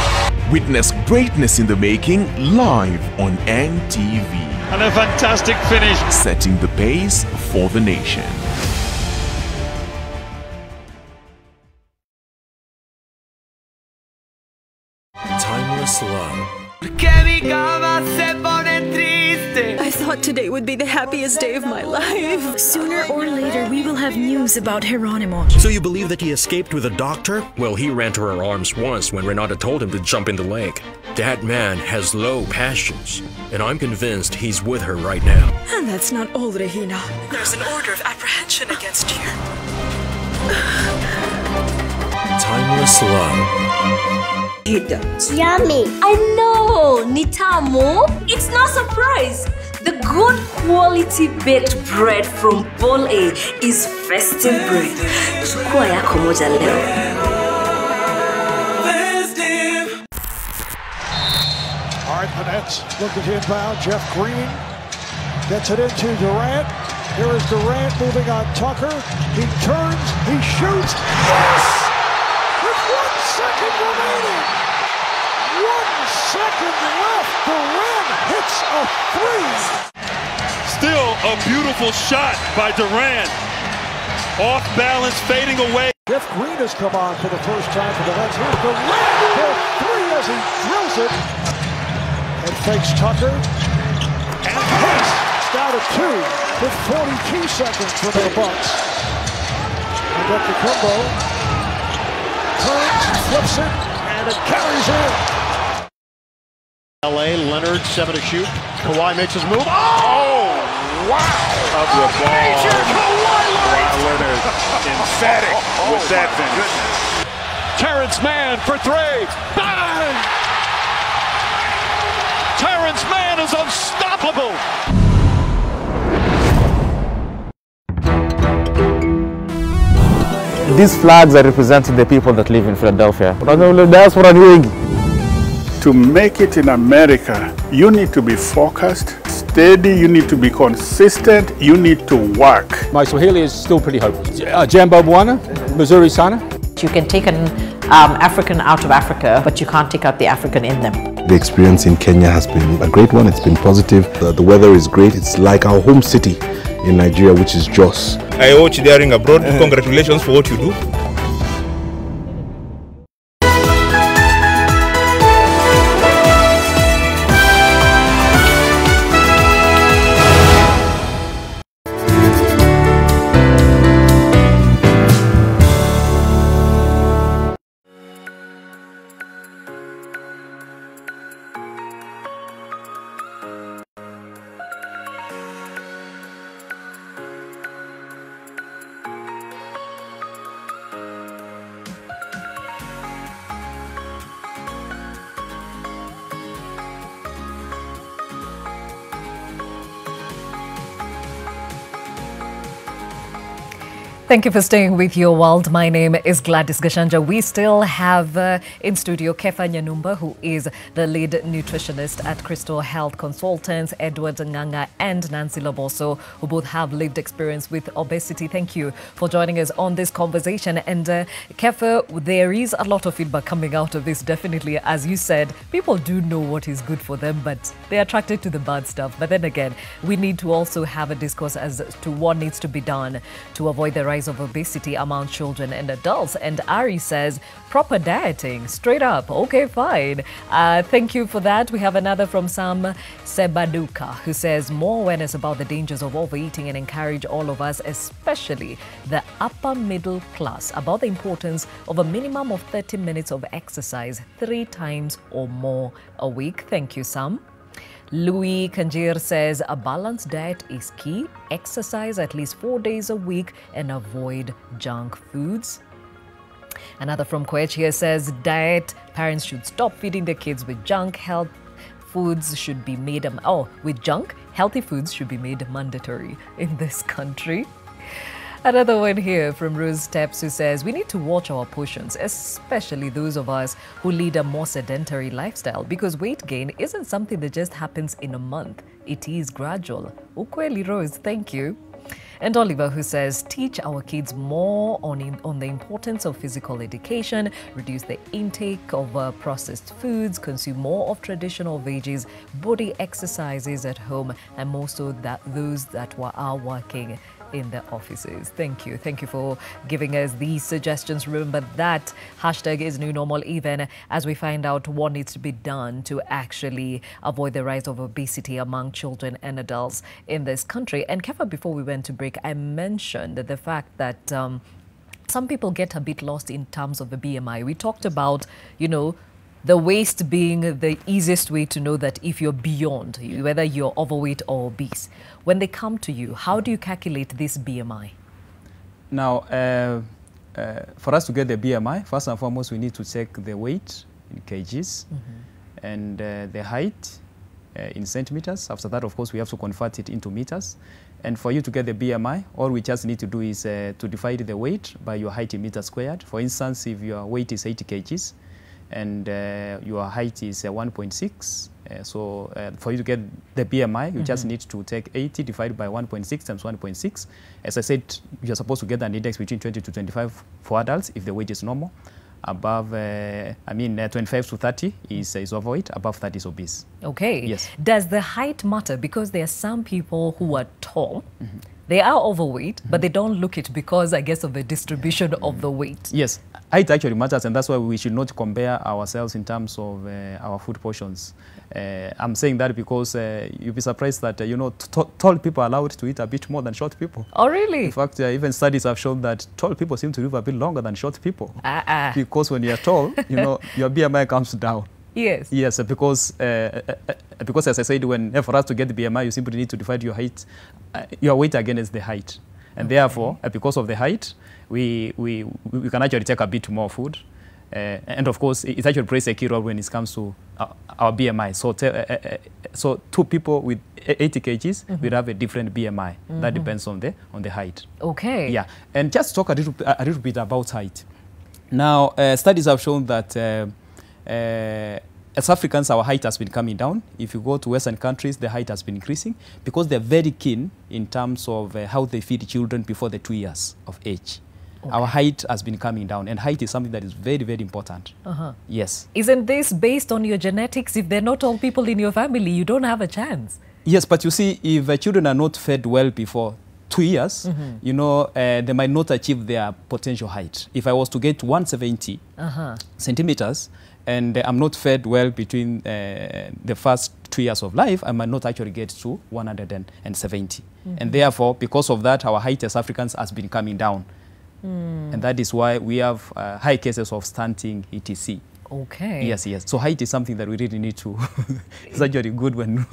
Witness greatness in the making live on NTV. And a fantastic finish. Setting the pace for the nation. Timeless love. I thought today would be the happiest day of my life. Sooner or later, we will have news about Geronimo. So you believe that he escaped with a doctor? Well, he ran to her arms once when Renata told him to jump in the lake. That man has low passions, and I'm convinced he's with her right now. And that's not all, Regina. There's an order of apprehension against you. Timeless love. Yummy. I know, Nitamo. It's no surprise. The good quality baked bread from Bowl A is festive bread. Chukua yako moja leo. All right, the Nets looking to inbound. Jeff Green gets it into Durant. Here is Durant moving on Tucker. He turns, he shoots. Yes! With 1 second remaining. 1 second left. Durant hits a three. Still a beautiful shot by Durant. Off balance, fading away. Jeff Green has come on for the first time for the Nets. Here's Durant for three as he drills it. And fakes Tucker. And hits. It's down to 2 with 42 seconds for the Bucks. And up to Kumbo. Turns, flips it, and it carries in. LA, Leonard, 7 to shoot. Kawhi makes his move. Oh, wow! Of the ball. Kawhi Leonard, emphatic with that finish. Terrence Mann for 3. Bang! Terrence Mann is unstoppable. These flags are representing the people that live in Philadelphia. That's what I'm doing. To make it in America, you need to be focused, steady, you need to be consistent, you need to work. My Swahili is still pretty hopeless. Jambo Bwana, Missouri Sana. You can take an African out of Africa, but you can't take out the African in them. The experience in Kenya has been a great one. It's been positive. The weather is great. It's like our home city in Nigeria, which is Jos. I watch Daring Abroad. Congratulations for what you do. Thank you for staying with Your World. My name is Gladys Gachanja. We still have in studio Kefa Nyanumba, who is the lead nutritionist at Crystal Health Consultants, Edward Nganga and Nancy Loboso, who both have lived experience with obesity. Thank you for joining us on this conversation. And Kefa, there is a lot of feedback coming out of this, definitely. As you said, people do know what is good for them, but they're attracted to the bad stuff. But then again, we need to also have a discourse as to what needs to be done to avoid the rise of obesity among children and adults. And Ari says, proper dieting, straight up. Okay, fine. Thank you for that. We have another from Sam Sebaduka, who says, more awareness about the dangers of overeating and encourage all of us, especially the upper middle class, about the importance of a minimum of 30 minutes of exercise 3 times or more a week. Thank you, Sam. Louis Kanjir says a balanced diet is key. Exercise at least 4 days a week and avoid junk foods. Another from Kwech here says diet parents should stop feeding their kids with junk. Healthy foods should be made mandatory in this country. Another one here from Rose Steps, who says we need to watch our portions, especially those of us who lead a more sedentary lifestyle, because weight gain isn't something that just happens in a month. It is gradual. Ukweli Rose, thank you. And Oliver, who says teach our kids more on the importance of physical education, reduce the intake of processed foods, consume more of traditional veggies, body exercises at home, and more so that those that are working in the offices. Thank you. Thank you for giving us these suggestions. Remember that hashtag is new normal, even as we find out what needs to be done to actually avoid the rise of obesity among children and adults in this country. And Kefa, before we went to break, I mentioned the fact that some people get a bit lost in terms of the BMI. We talked about, the waist being the easiest way to know that if you're beyond, whether you're overweight or obese. When they come to you, how do you calculate this BMI? Now, for us to get the BMI, first and foremost, we need to check the weight in kgs and the height in centimeters. After that, of course, we have to convert it into meters. And for you to get the BMI, all we just need to do is to divide the weight by your height in meters squared. For instance, if your weight is 80 kgs, and your height is 1.6. So for you to get the BMI, you just need to take 80 divided by 1.6 times 1.6. As I said, you're supposed to get an index between 20 to 25 for adults if the weight is normal. Above, 25 to 30 is overweight. Above 30 is obese. Okay. Yes. Does the height matter? Because there are some people who are tall. They are overweight, but they don't look it because, I guess, of the distribution of the weight. Yes, height actually matters, and that's why we should not compare ourselves in terms of our food portions. I'm saying that because you'll be surprised that, tall people are allowed to eat a bit more than short people. Oh, really? In fact, even studies have shown that tall people seem to live a bit longer than short people. Because when you're tall, your BMI comes down. Yes. Yes, because as I said, for us to get the BMI, you simply need to divide your height, your weight against the height. And therefore, because of the height, we can actually take a bit more food. And of course, it actually plays a key role when it comes to our BMI. So 2 people with 80 kgs will have a different BMI. That depends on the height. Okay. Yeah. And just talk a little bit about height. Now, studies have shown that as Africans, our height has been coming down. If you go to Western countries, the height has been increasing because they're very keen in terms of how they feed children before the 2 years of age. Okay. Our height has been coming down, and height is something that is very, very important. Yes. Isn't this based on your genetics? If they're not all people in your family, you don't have a chance. Yes, but you see, if children are not fed well before 2 years, they might not achieve their potential height. If I was to get 170 centimeters, and I'm not fed well between the first 2 years of life, I might not actually get to 170. And therefore, because of that, our height as Africans has been coming down. And that is why we have high cases of stunting, etc. Okay. Yes, yes. So height is something that we really need to. It's actually good when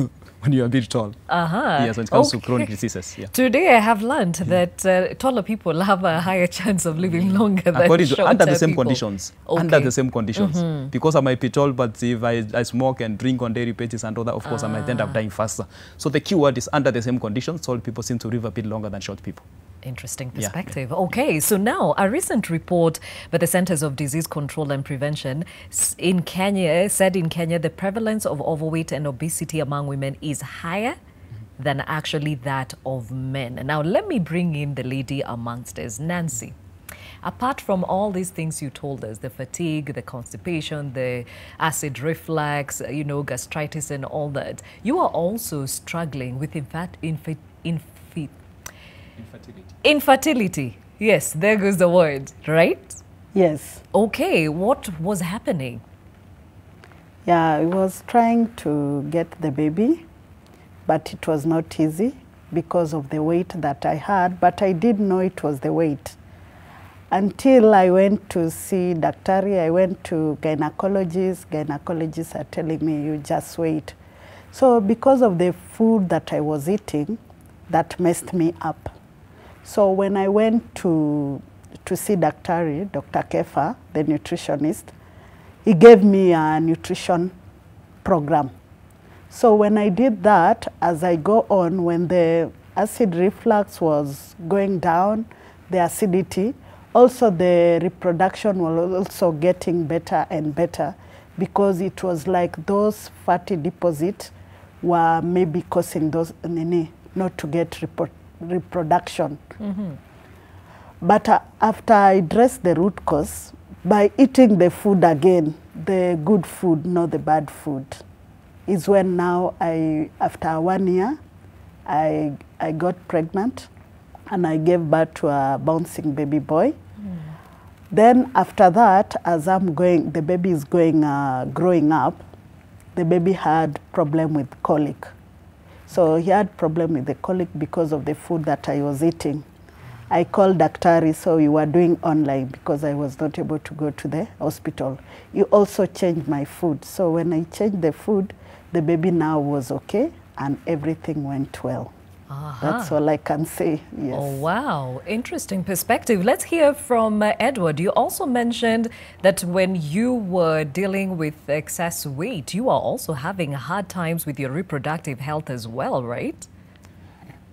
you're a bit tall. Yes, when it comes to chronic diseases. Yeah. Today I have learned that taller people have a higher chance of living longer than shorter under the same people. conditions. Okay. Under the same conditions. Because I might be tall, but if I smoke and drink on daily basis and all that, of course, I might end up dying faster. So the key word is under the same conditions. Tall people seem to live a bit longer than short people. Interesting perspective. Yeah. Okay, so now a recent report by the Centers of Disease Control and Prevention in Kenya said in Kenya the prevalence of overweight and obesity among women is higher than actually that of men. Now let me bring in the lady amongst us, Nancy. Apart from all these things you told us, the fatigue, the constipation, the acid reflux, you know, gastritis and all that, you are also struggling with infertility. Yes, there goes the word, right? Yes. Okay, what was happening? Yeah, I was trying to get the baby, but it was not easy because of the weight that I had, but I didn't know it was the weight. Until I went to see Daktari, I went to gynecologists. Gynecologists are telling me, you just wait. So because of the food that I was eating, that messed me up. So when I went to see Daktari, Dr. Kefa, the nutritionist, he gave me a nutrition program. So when I did that, as I go on, when the acid reflux was going down, the acidity, also the reproduction was also getting better and better because it was like those fatty deposits were maybe causing those not to get reproduction. Mm-hmm. But after I addressed the root cause, by eating the food again, the good food, not the bad food, is when now after 1 year, I got pregnant and I gave birth to a bouncing baby boy. Mm. Then after that, as the baby is growing up, the baby had problem with colic. So he had problem with the colic because of the food that I was eating. I called Daktari, so we were doing online because I was not able to go to the hospital. You also changed my food. So when I changed the food, the baby now was okay and everything went well. That's all I can say, yes. Oh, wow. Interesting perspective. Let's hear from Edward. You also mentioned that when you were dealing with excess weight, you are also having hard times with your reproductive health as well, right?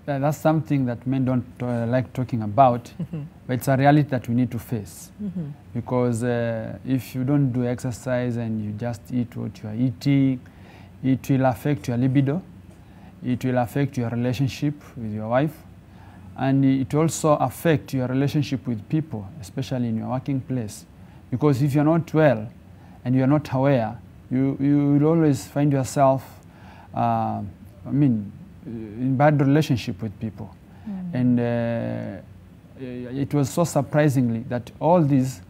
That's something that men don't like talking about, but it's a reality that we need to face. Because if you don't do exercise and you just eat what you are eating, it will affect your libido. It will affect your relationship with your wife, and it also affect your relationship with people, especially in your working place. Because if you're not well and you're not aware, you will always find yourself, in bad relationship with people. And it was so surprisingly that all this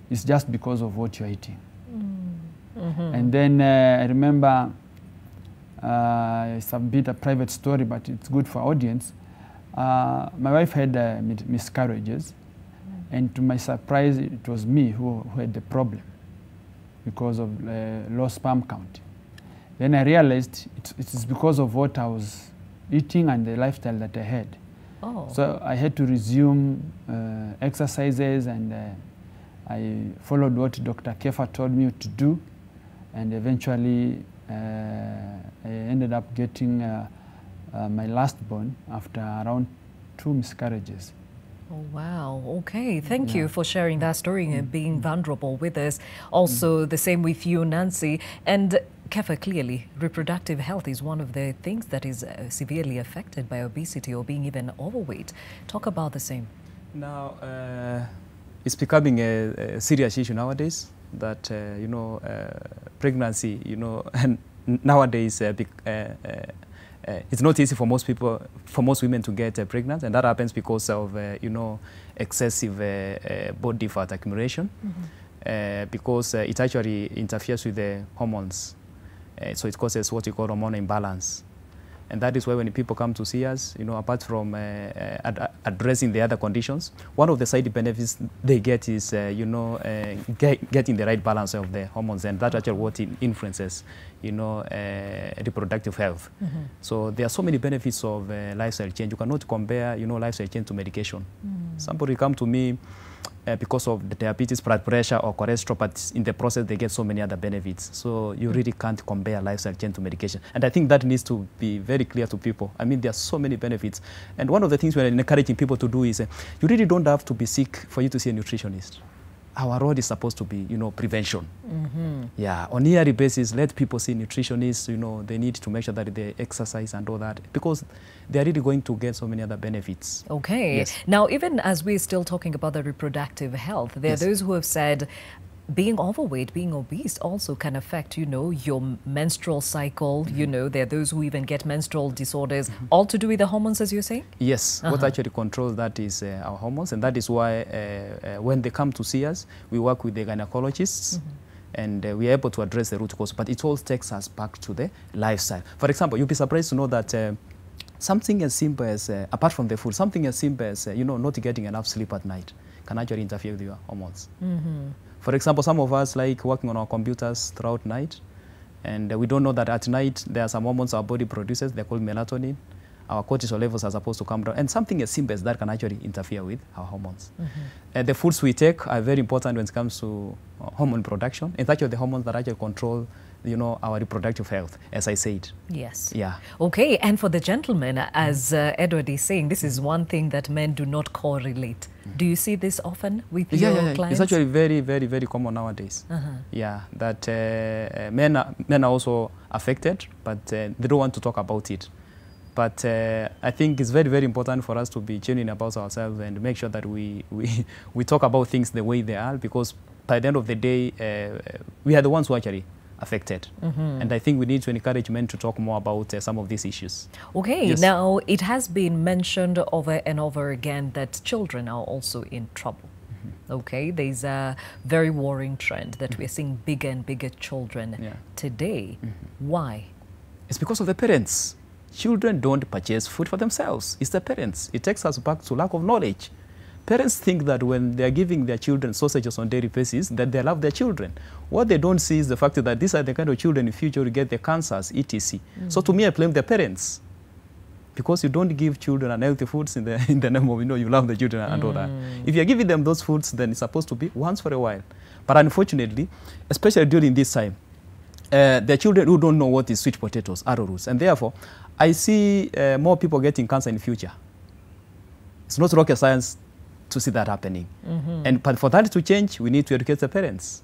is just because of what you're eating. And then I remember, it's a bit a private story, but it's good for audience. My wife had miscarriages, and to my surprise, it was me who had the problem because of low sperm count. Then I realized it is because of what I was eating and the lifestyle that I had. Oh. So I had to resume exercises, and I followed what Dr. Kefa told me to do, and eventually I ended up getting my last born after around 2 miscarriages. Oh, wow. Okay. Thank you for sharing that story and being vulnerable with us. Also, the same with you, Nancy. And Kefa, clearly, reproductive health is one of the things that is severely affected by obesity or being even overweight. Talk about the same. Now, it's becoming a serious issue nowadays that, pregnancy, and nowadays it's not easy for most people, for most women to get pregnant, and that happens because of excessive body fat accumulation, because it actually interferes with the hormones, so it causes what you call hormonal imbalance. And that is why when people come to see us, apart from addressing the other conditions, one of the side benefits they get is, getting the right balance of the hormones, and that actually what influences, reproductive health. So there are so many benefits of lifestyle change. You cannot compare, lifestyle change to medication. Somebody come to me because of the diabetes, blood pressure, or cholesterol, but in the process they get so many other benefits. So you really can't compare lifestyle change to medication. And I think that needs to be very clear to people. I mean, there are so many benefits. And one of the things we're encouraging people to do is you really don't have to be sick for you to see a nutritionist. Our role is supposed to be, prevention. Yeah, on a yearly basis, let people see nutritionists. They need to make sure that they exercise and all that, because they're really going to get so many other benefits. Okay. Yes. Now, even as we're still talking about the reproductive health, there are those who have said being overweight, being obese also can affect, your menstrual cycle. There are those who even get menstrual disorders, all to do with the hormones, as you're saying? Yes, what actually controls that is our hormones, and that is why when they come to see us, we work with the gynecologists, and we are able to address the root cause, but it all takes us back to the lifestyle. For example, you'll be surprised to know that something as simple as, apart from the food, something as simple as, not getting enough sleep at night can actually interfere with your hormones. For example, some of us like working on our computers throughout night, and we don't know that at night there are some hormones our body produces, they're called melatonin. Our cortisol levels are supposed to come down, and something as simple as that can actually interfere with our hormones. The foods we take are very important when it comes to hormone production. It's actually the hormones that actually control our reproductive health, as I said. Yes. Yeah. Okay, and for the gentlemen, as Edward is saying, this is one thing that men do not correlate. Do you see this often with your clients? It's actually very, very, very common nowadays. Yeah, that men are also affected, but they don't want to talk about it. But I think it's very, very important for us to be genuine about ourselves and make sure that we talk about things the way they are, because by the end of the day, we are the ones who actually affected. And I think we need to encourage men to talk more about some of these issues. Okay, now it has been mentioned over and over again that children are also in trouble. Okay, there's a very worrying trend that we're seeing bigger and bigger children today. Why? It's because of the parents. Children don't purchase food for themselves. It's the parents. It takes us back to lack of knowledge. Parents think that when they're giving their children sausages on a daily basis, that they love their children. What they don't see is the fact that these are the kind of children in future who get the cancers, etc. So to me, I blame the parents, because you don't give children unhealthy foods in the name of, you love the children and all that. If you're giving them those foods, then it's supposed to be once for a while. But unfortunately, especially during this time, there are children who don't know what is sweet potatoes, arrowroots, and therefore, I see more people getting cancer in the future. It's not rocket science to see that happening. But for that to change, we need to educate the parents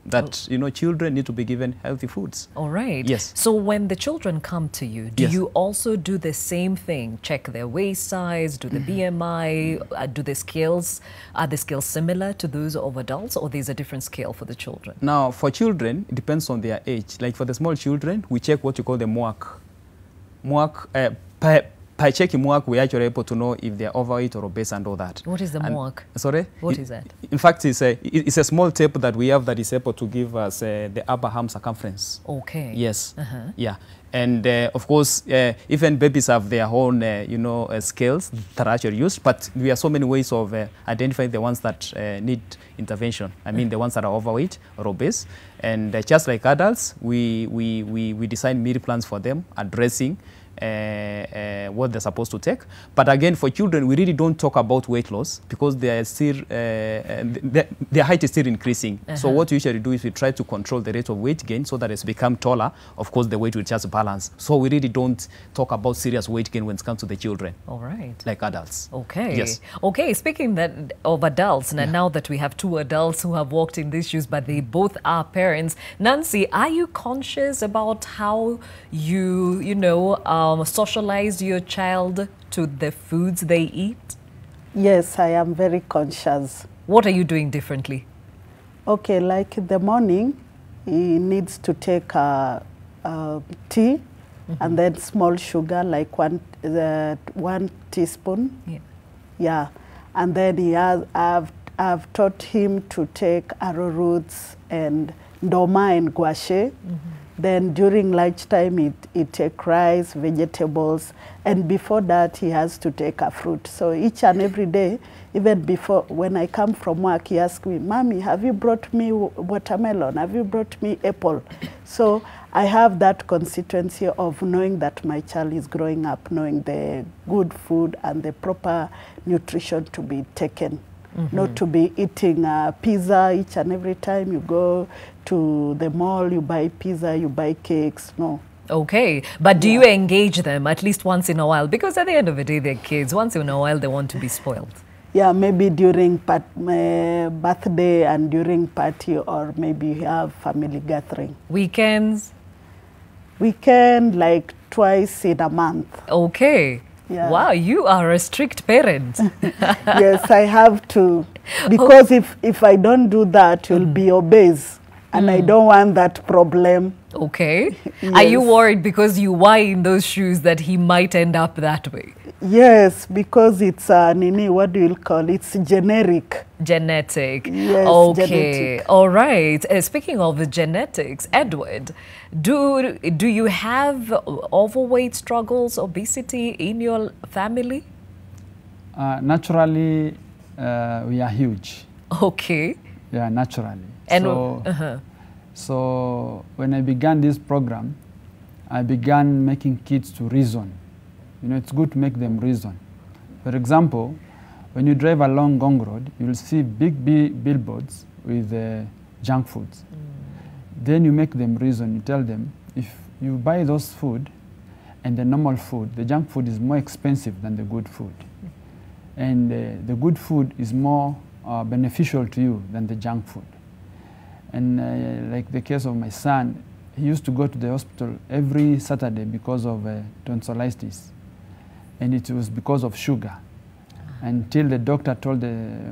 that, children need to be given healthy foods. All right. Yes. So when the children come to you, do you also do the same thing? Check their waist size, do the BMI, do the scales? Are the scales similar to those of adults, or there's a different scale for the children? Now, for children, it depends on their age. Like for the small children, we check what you call the MWAC. By checking MWAC, we're actually able to know if they're overweight or obese and all that. What is the MWAC? Sorry? What is that? In fact, it's a small tape that we have that is able to give us the upper arm circumference. Okay. Yes. Yeah. And of course, even babies have their own, scales that are actually used, but we have so many ways of identifying the ones that need intervention. I mean, the ones that are overweight or obese. And just like adults, we design meal plans for them, addressing what they're supposed to take. But again, for children, we really don't talk about weight loss, because they are still, their height is still increasing. So what we usually do is we try to control the rate of weight gain so that it's become taller. Of course, the weight will just balance. So we really don't talk about serious weight gain when it comes to the children. All right. Like adults. Okay. Yes. Okay, speaking of adults, now that we have two adults who have walked in these shoes, but they both are parents, Nancy, are you conscious about how you, socialize your child to the foods they eat? Yes, I am very conscious. What are you doing differently? Okay, like in the morning, he needs to take tea and then small sugar, like one teaspoon. Yeah. And then I've taught him to take arrowroots and ndoma and guashe. Then during lunchtime, he take rice, vegetables, and before that, he has to take a fruit. So each and every day, even before, when I come from work, he asks me, Mommy, have you brought me watermelon? Have you brought me apple? So I have that consistency of knowing that my child is growing up, knowing the good food and the proper nutrition to be taken. not to be eating pizza each and every time you go to the mall, you buy pizza, you buy cakes, no. Okay, but do you engage them at least once in a while? Because at the end of the day, they're kids. Once in a while, they want to be spoiled. Yeah, maybe during birthday and during party, or maybe you have family gathering. Weekends? Weekend, like twice in a month. Okay. Yeah. Wow, you are a strict parent. Yes, I have to. Because if I don't do that, you'll be obese. And I don't want that problem. Okay. Yes. Are you worried because you are in those shoes that he might end up that way? Yes, because it's Nini, what do you call it? It's generic. Genetic. Yes, okay. genetic. All right. Speaking of the genetics, Edward, do you have overweight struggles, obesity in your family? Naturally, we are huge. Okay. Yeah, naturally. And so when I began this program, I began making kids to reason. You know, it's good to make them reason. For example, when you drive along Gong Road, you'll see big billboards with junk foods. Then you make them reason. You tell them, if you buy those food and the normal food, the junk food is more expensive than the good food. And the good food is more beneficial to you than the junk food. And like the case of my son, he used to go to the hospital every Saturday because of tonsillitis. And it was because of sugar. Until the doctor told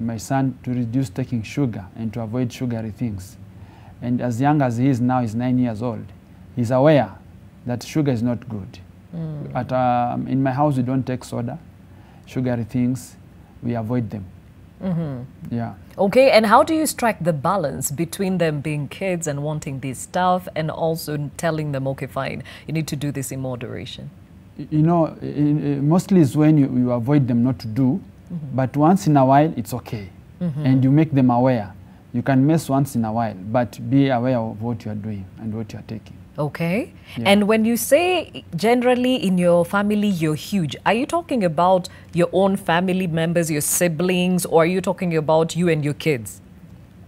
my son to reduce taking sugar and to avoid sugary things. And as young as he is now, he's 9 years old, he's aware that sugar is not good. In my house, we don't take soda, sugary things, we avoid them. Yeah. Okay, and how do you strike the balance between them being kids and wanting this stuff and also telling them, okay, fine, you need to do this in moderation? You know, mostly is when you avoid them not to do, but once in a while, it's okay. And you make them aware. You can mess once in a while, but be aware of what you are doing and what you are taking. Okay. Yeah. And when you say generally in your family you're huge, are you talking about your own family members, your siblings, or are you talking about you and your kids?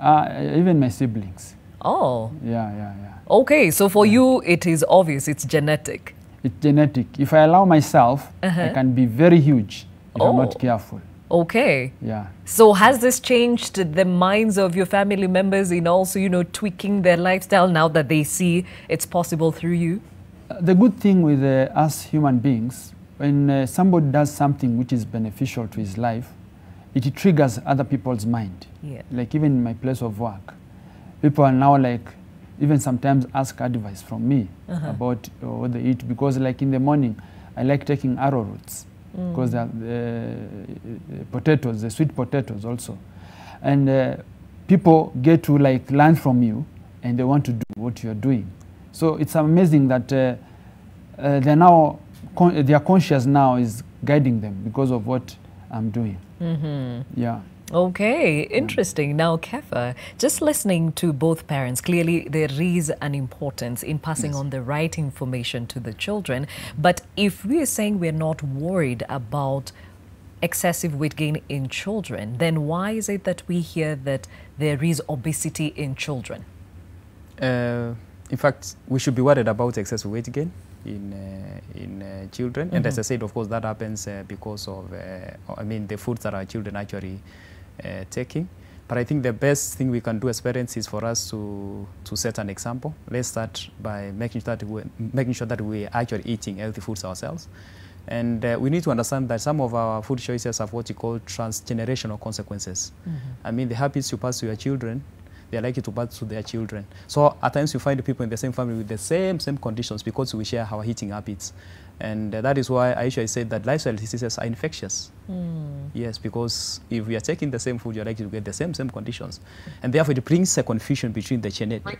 Even my siblings. Oh. Yeah. Okay, so for you it is obvious, it's genetic. It's genetic. If I allow myself, I can be very huge if I'm not careful. Okay. Yeah. So has this changed the minds of your family members in also, you know, tweaking their lifestyle now that they see it's possible through you? The good thing with us human beings, when somebody does something which is beneficial to his life, it triggers other people's mind. Yeah. Like even in my place of work, people are now like, even sometimes ask advice from me about what they eat, because like in the morning, I like taking arrowroots. Because the potatoes, the sweet potatoes also. And people get to like learn from you and they want to do what you're doing. So it's amazing that they're now, their conscious now is guiding them because of what I'm doing. Yeah. Okay, interesting. Now, Kefa, just listening to both parents, clearly there is an importance in passing on the right information to the children. But if we are saying we're not worried about excessive weight gain in children, then why is it that we hear that there is obesity in children? In fact, we should be worried about excessive weight gain in children. And as I said, of course, that happens because of, the foods that our children actually taking. But I think the best thing we can do as parents is for us to set an example. Let's start by making sure that we are actually eating healthy foods ourselves. And we need to understand that some of our food choices have what you call transgenerational consequences. I mean, the habits you pass to your children, they are likely to pass to their children. So at times you find people in the same family with the same conditions because we share our eating habits. And that is why I usually say that lifestyle diseases are infectious. Yes, because if we are taking the same food, you're likely to get the same conditions. And therefore, it brings a confusion between the genetic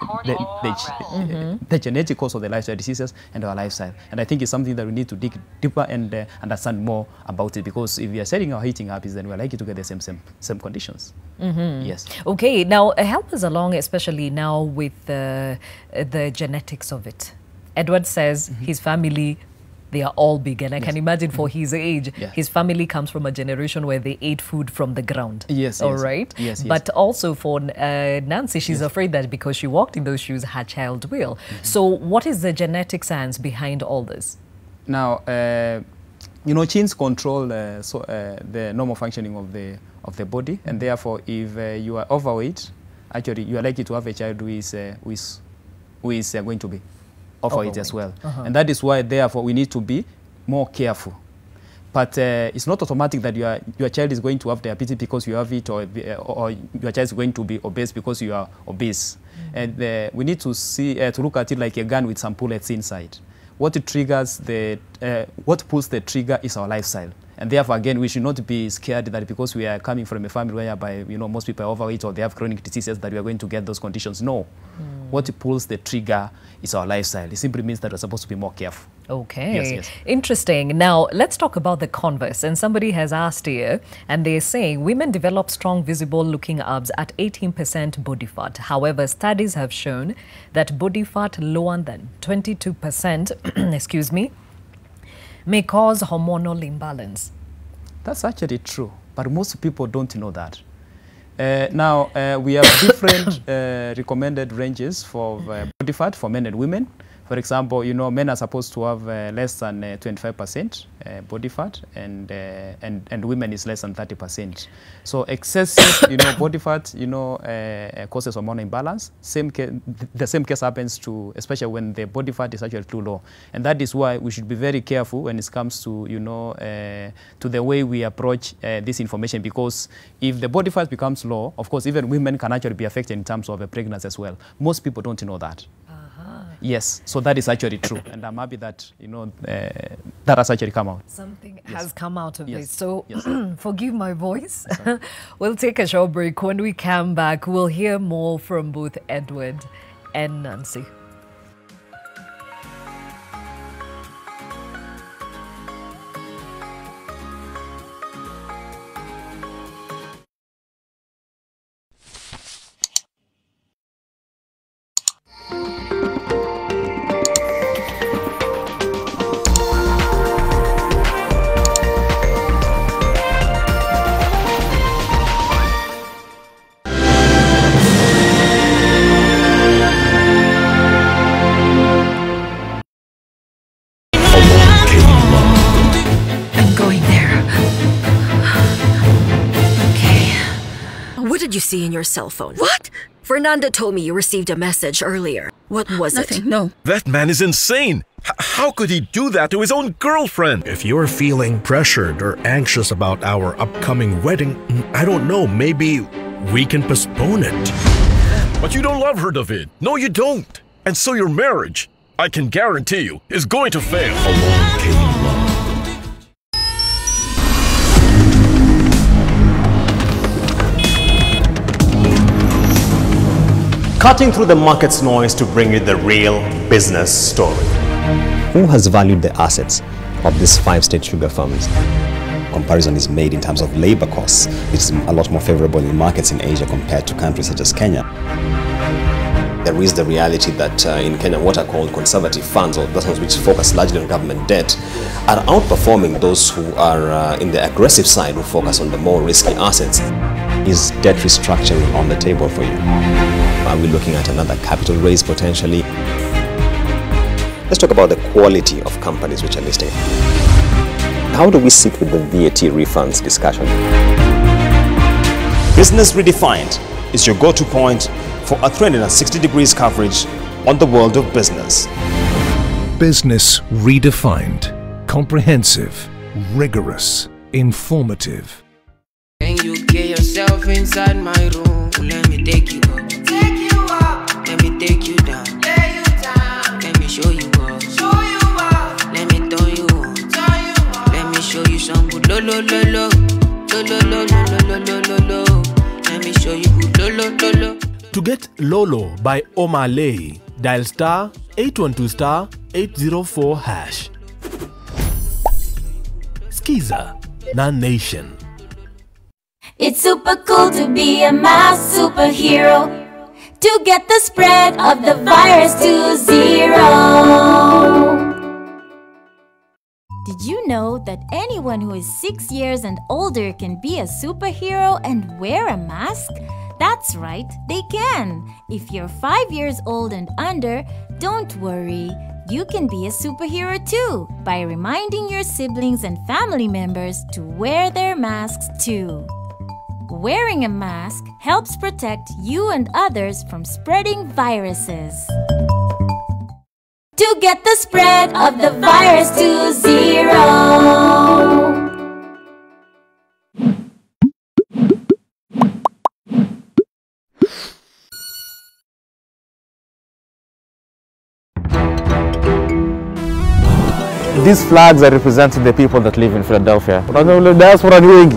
cause of the lifestyle diseases and our lifestyle. And I think it's something that we need to dig deeper and understand more about it, because if we are setting our eating habits, then we're likely to get the same conditions. Yes. Okay, now help us along, especially now with the genetics of it. Edward says his family they are all big. And I can imagine for his age, his family comes from a generation where they ate food from the ground. Yes. All right. Yes. But also for Nancy, she's afraid that because she walked in those shoes, her child will. So what is the genetic science behind all this? Now, you know, genes control the normal functioning of the body, and therefore, if you are overweight, actually, you are likely to have a child who is going to be overweight as well. And that is why, therefore, we need to be more careful. But it's not automatic that your child is going to have diabetes because you have it, or your child is going to be obese because you are obese. And we need to to look at it like a gun with some bullets inside. What triggers what pulls the trigger is our lifestyle. And therefore, again, we should not be scared that because we are coming from a family whereby, you know, most people are overweight or they have chronic diseases that we are going to get those conditions. No. What pulls the trigger is our lifestyle. It simply means that we're supposed to be more careful. Okay. Yes. Interesting. Now, let's talk about the converse. And somebody has asked here, and they're saying women develop strong, visible-looking abs at 18% body fat. However, studies have shown that body fat lower than 22%, excuse me, may cause hormonal imbalance. That's actually true, but most people don't know that. Now, we have different recommended ranges for body fat for men and women. For example, you know, men are supposed to have less than 25% body fat, and women is less than 30%. So excessive, you know, body fat, you know, causes hormonal imbalance. The same case happens to, especially when the body fat is actually too low. And that is why we should be very careful when it comes to, you know, to the way we approach this information, because if the body fat becomes low, of course, even women can actually be affected in terms of a pregnancy as well. Most people don't know that. Yes, so that is actually true, and I'm happy that, you know, that has actually come out. Something has come out of this. So forgive my voice. We'll take a short break. When we come back, we'll hear more from both Edward and Nancy. You see in your cell phone? What? Fernanda told me you received a message earlier. What was it? No. That man is insane. How could he do that to his own girlfriend? If you're feeling pressured or anxious about our upcoming wedding, I don't know, maybe we can postpone it. But you don't love her, David. No, you don't. And so your marriage, I can guarantee you, is going to fail. Along came love. Cutting through the market's noise to bring you the real business story. Who has valued the assets of these 5 state sugar farmers? Comparison is made in terms of labor costs. It's a lot more favorable in markets in Asia compared to countries such as Kenya. There is the reality that in Kenya, what are called conservative funds, or those which focus largely on government debt, are outperforming those who are in the aggressive side, who focus on the more risky assets. Is debt restructuring on the table for you? Are we looking at another capital raise potentially? Let's talk about the quality of companies which are listing. How do we sit with the VAT refunds discussion? Business Redefined is your go-to point for a 360 degrees coverage on the world of business. Business Redefined. Comprehensive, rigorous, informative. Can you get yourself inside my room? Let me take you up. Take you up. Let me take you down. Lay you down. Let me show you up. Show you up. Let me turn you on. Turn you on. Let me show you some good lo lo lo lo. Lo lo lo lo lo lo lo lo. Let me show you good lo lo lo lo. To get Lolo by Omalay, dial star 812 star 804 hash. Skiza, Non-Nation. It's super cool to be a mass superhero, to get the spread of the virus to 0. Did you know that anyone who is 6 years and older can be a superhero and wear a mask? That's right, they can. If you're 5 years old and under, don't worry. You can be a superhero too by reminding your siblings and family members to wear their masks too. Wearing a mask helps protect you and others from spreading viruses. To get the spread of the virus to zero. These flags are representing the people that live in Philadelphia. That's what I'm doing.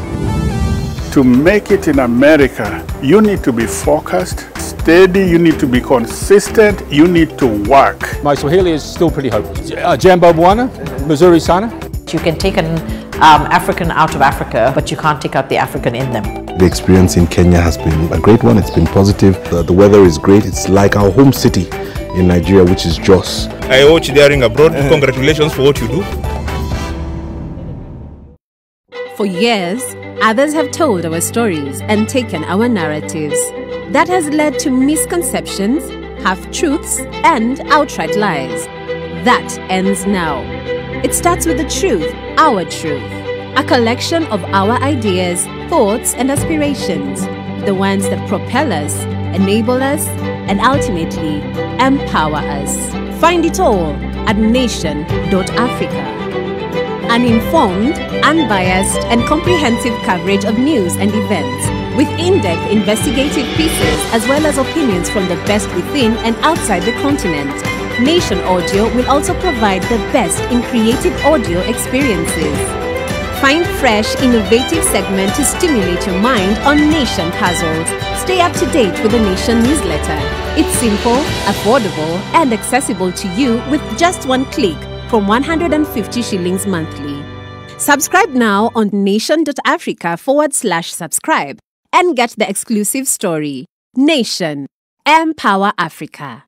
To make it in America, you need to be focused, steady, you need to be consistent, you need to work. My Swahili is still pretty hopeless. Jambo Bwana, Missouri Sana. You can take an African out of Africa, but you can't take out the African in them. The experience in Kenya has been a great one. It's been positive. The weather is great. It's like our home city in Nigeria, which is Jos. I watch daring abroad. Congratulations for what you do. For years, others have told our stories and taken our narratives. That has led to misconceptions, half-truths, and outright lies. That ends now. It starts with the truth, our truth. A collection of our ideas, thoughts, and aspirations. The ones that propel us, enable us, and ultimately empower us. Find it all at nation.africa. Uninformed, unbiased, and comprehensive coverage of news and events, with in-depth investigative pieces as well as opinions from the best within and outside the continent. Nation Audio will also provide the best in creative audio experiences. Find fresh, innovative segments to stimulate your mind on Nation Puzzles. Stay up to date with the Nation newsletter. It's simple, affordable, and accessible to you with just one click from 150 shillings monthly. Subscribe now on nation.africa/subscribe and get the exclusive story. Nation. Empower Africa.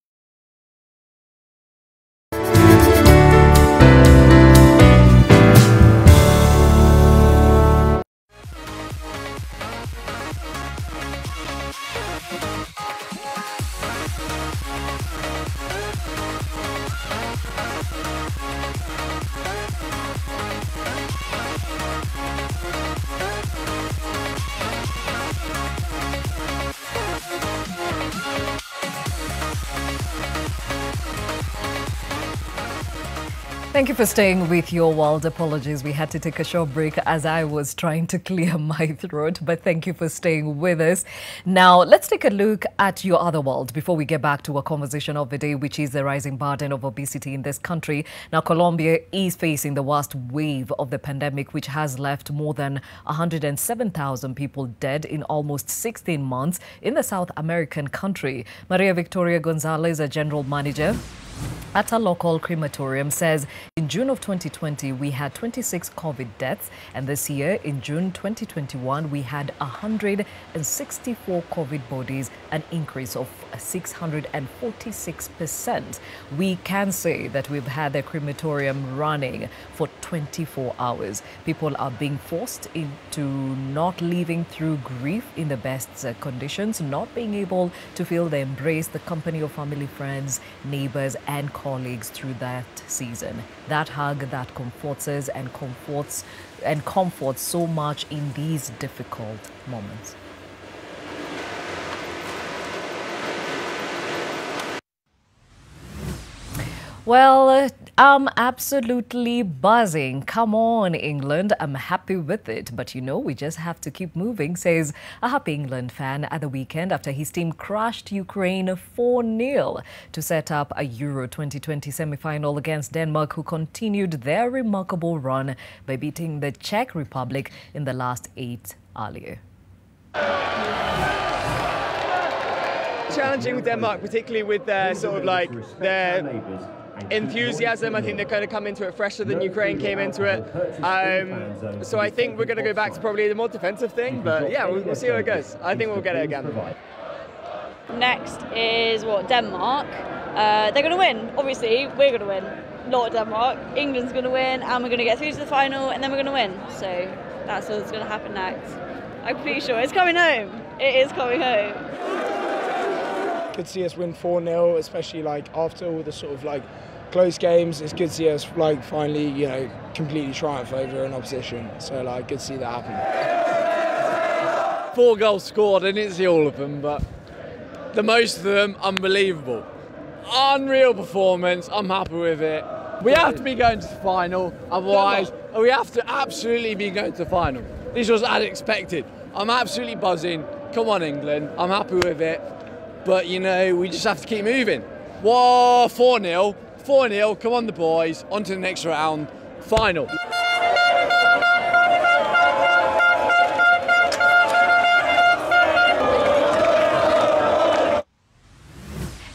Thank you for staying with Your World. Apologies, we had to take a short break as I was trying to clear my throat, but thank you for staying with us. Now, let's take a look at your other world before we get back to our conversation of the day, which is the rising burden of obesity in this country. Now, Colombia is facing the worst wave of the pandemic, which has left more than 107,000 people dead in almost 16 months in the South American country. Maria Victoria Gonzalez, a general manager at a local crematorium, says in June of 2020, we had 26 COVID deaths. And this year, in June 2021, we had 164 COVID bodies, an increase of 646%. We can say that we've had the crematorium running for 24 hours. People are being forced into not living through grief in the best conditions, not being able to feel the embrace, the company of family, friends, neighbors, and colleagues through that season. That hug that comforts us and comforts so much in these difficult moments. Well, I'm absolutely buzzing. Come on, England. I'm happy with it. But you know, we just have to keep moving, says a happy England fan at the weekend after his team crushed Ukraine 4-0 to set up a Euro 2020 semi-final against Denmark, who continued their remarkable run by beating the Czech Republic in the last 8 earlier. Challenging with Denmark, particularly with their sort of like their enthusiasm. I think they're going to come into it fresher than Ukraine came into it. So I think we're going to go back to probably the more defensive thing, but yeah, we'll see how it goes. I think we'll get it again. Next is Denmark. They're going to win. Obviously, we're going to win. not Denmark. England's going to win, and we're going to get through to the final, and then we're going to win. So that's what's going to happen next. I'm pretty sure it's coming home. It is coming home. Good to see us win 4-0, especially like after all the sort of like close games. It's good to see us like finally, you know, completely triumph over an opposition. So like, good to see that happen. 4 goals scored. I didn't see all of them, but the most of them, unbelievable. Unreal performance. I'm happy with it. We have to be going to the final, otherwise we have to absolutely be going to the final. This was as expected. I'm absolutely buzzing. Come on, England. I'm happy with it. But, you know, we just have to keep moving. Whoa, 4-0. 4-0. Come on, the boys. On to the next round. Final.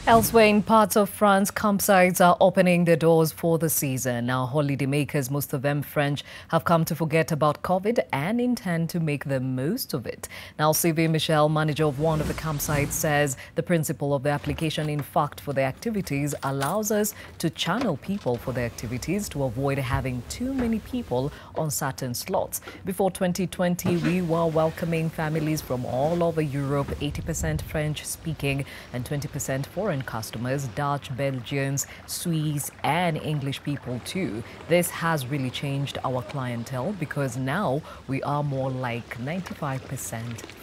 Elsewhere in parts of France, campsites are opening their doors for the season. Now, holidaymakers, most of them French, have come to forget about COVID and intend to make the most of it. Now, Sylvie Michel, manager of one of the campsites, says the principle of the application, in fact, for the activities allows us to channel people for the activities to avoid having too many people on certain slots. Before 2020, we were welcoming families from all over Europe, 80% French-speaking and 20% foreign customers, Dutch, Belgians, Swiss and English people too. This has really changed our clientele because now we are more like 95%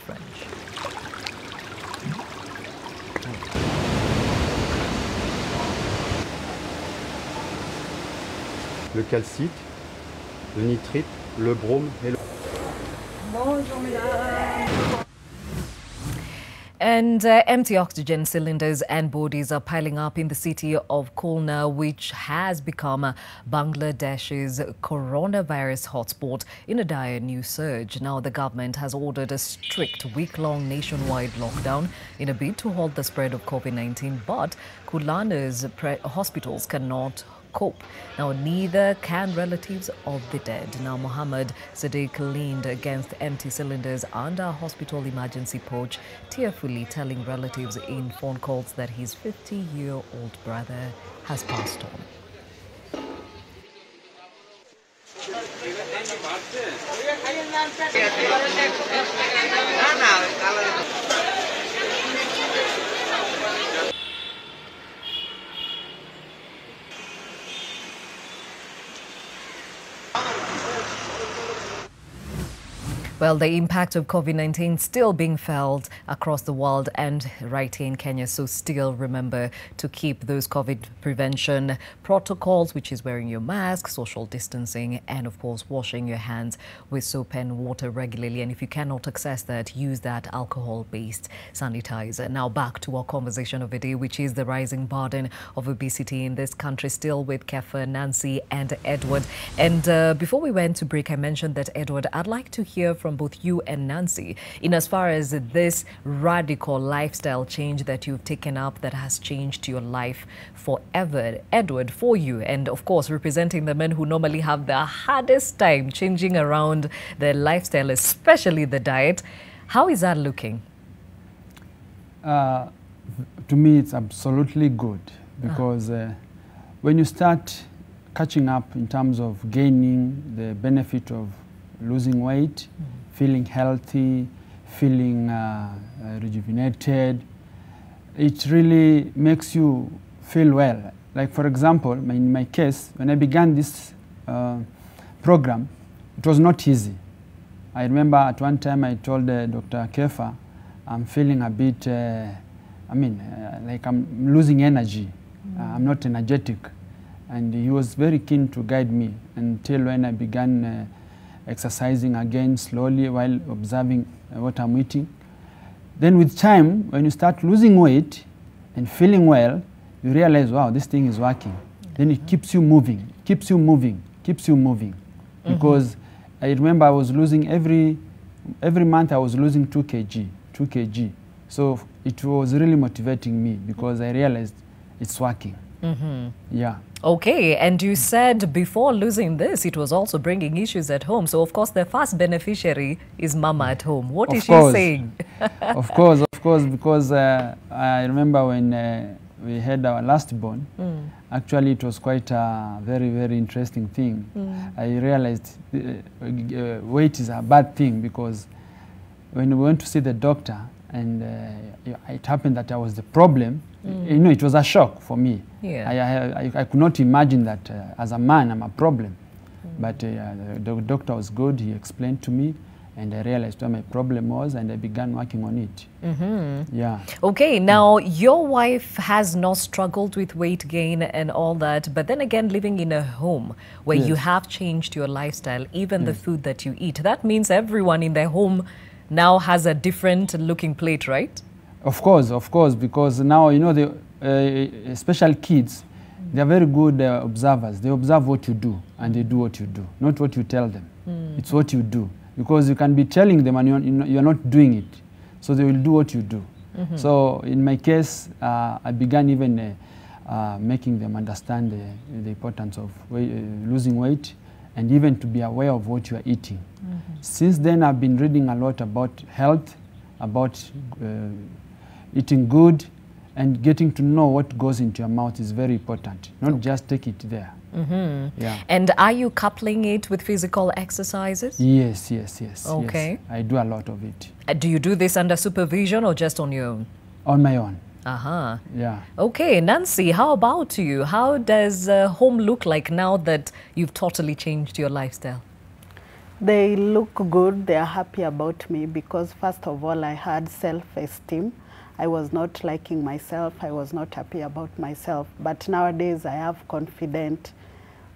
French. Le calcite, le nitrite, le brome et le... Bonjour, mesdames. And empty oxygen cylinders and bodies are piling up in the city of Khulna, which has become Bangladesh's coronavirus hotspot in a dire new surge. Now, the government has ordered a strict week-long nationwide lockdown in a bid to halt the spread of COVID-19, but Khulna's hospitals cannot cope. Now, neither can relatives of the dead. Now, Mohammed Sadiq leaned against empty cylinders under a hospital emergency porch, tearfully telling relatives in phone calls that his 50-year-old brother has passed on. Well, the impact of COVID-19 still being felt across the world and right here in Kenya. So still remember to keep those COVID prevention protocols, which is wearing your mask, social distancing, and of course, washing your hands with soap and water regularly. And if you cannot access that, use that alcohol-based sanitizer. Now back to our conversation of the day, which is the rising burden of obesity in this country, still with Kefa, Nancy and Edward. And before we went to break, I mentioned that, Edward, I'd like to hear from both you and Nancy in as far as this radical lifestyle change that you've taken up that has changed your life forever. Edward, for you, and of course representing the men who normally have the hardest time changing around their lifestyle, especially the diet, how is that looking? To me, it's absolutely good because when you start catching up in terms of gaining the benefit of losing weight, feeling healthy, feeling rejuvenated, it really makes you feel well. Like, for example, in my case, when I began this program, it was not easy. I remember at one time I told Dr. Kefa, I'm feeling a bit, like I'm losing energy. I'm not energetic. And he was very keen to guide me until when I began exercising again slowly while observing what I'm eating. Then with time, when you start losing weight and feeling well, you realize, wow, this thing is working. Then it keeps you moving, keeps you moving, keeps you moving. Because I remember I was losing every month I was losing 2 kg. So it was really motivating me because I realized it's working. Yeah. Okay, and you said before losing this, it was also bringing issues at home. So, of course, the first beneficiary is Mama at home. What is she saying? Of course, because I remember when we had our last born, actually it was quite a very, very interesting thing. I realized weight is a bad thing, because when we went to see the doctor and it happened that I was the problem, you know, it was a shock for me. Yeah. I could not imagine that as a man I'm a problem. But the doctor was good, he explained to me, and I realized what my problem was, and I began working on it. Yeah. Okay, now your wife has not struggled with weight gain and all that, but then again, living in a home where you have changed your lifestyle, even the food that you eat. That means everyone in their home now has a different looking plate, right? Of course, because now, you know, the especially kids, they are very good observers. They observe what you do, and they do what you do, not what you tell them. It's what you do. Because you can be telling them and you're not doing it. So they will do what you do. So in my case, I began even making them understand the importance of losing weight, and even to be aware of what you are eating. Since then, I've been reading a lot about health, about eating good, and getting to know what goes into your mouth is very important. Not just take it there. Yeah. And are you coupling it with physical exercises? Yes. Okay. Yes. I do a lot of it. Do you do this under supervision or just on your own? On my own. Yeah. Okay, Nancy, how about you? How does home look like now that you've totally changed your lifestyle? They look good. They are happy about me because, first of all, I had self-esteem. I was not liking myself. I was not happy about myself. But nowadays, I have confidence.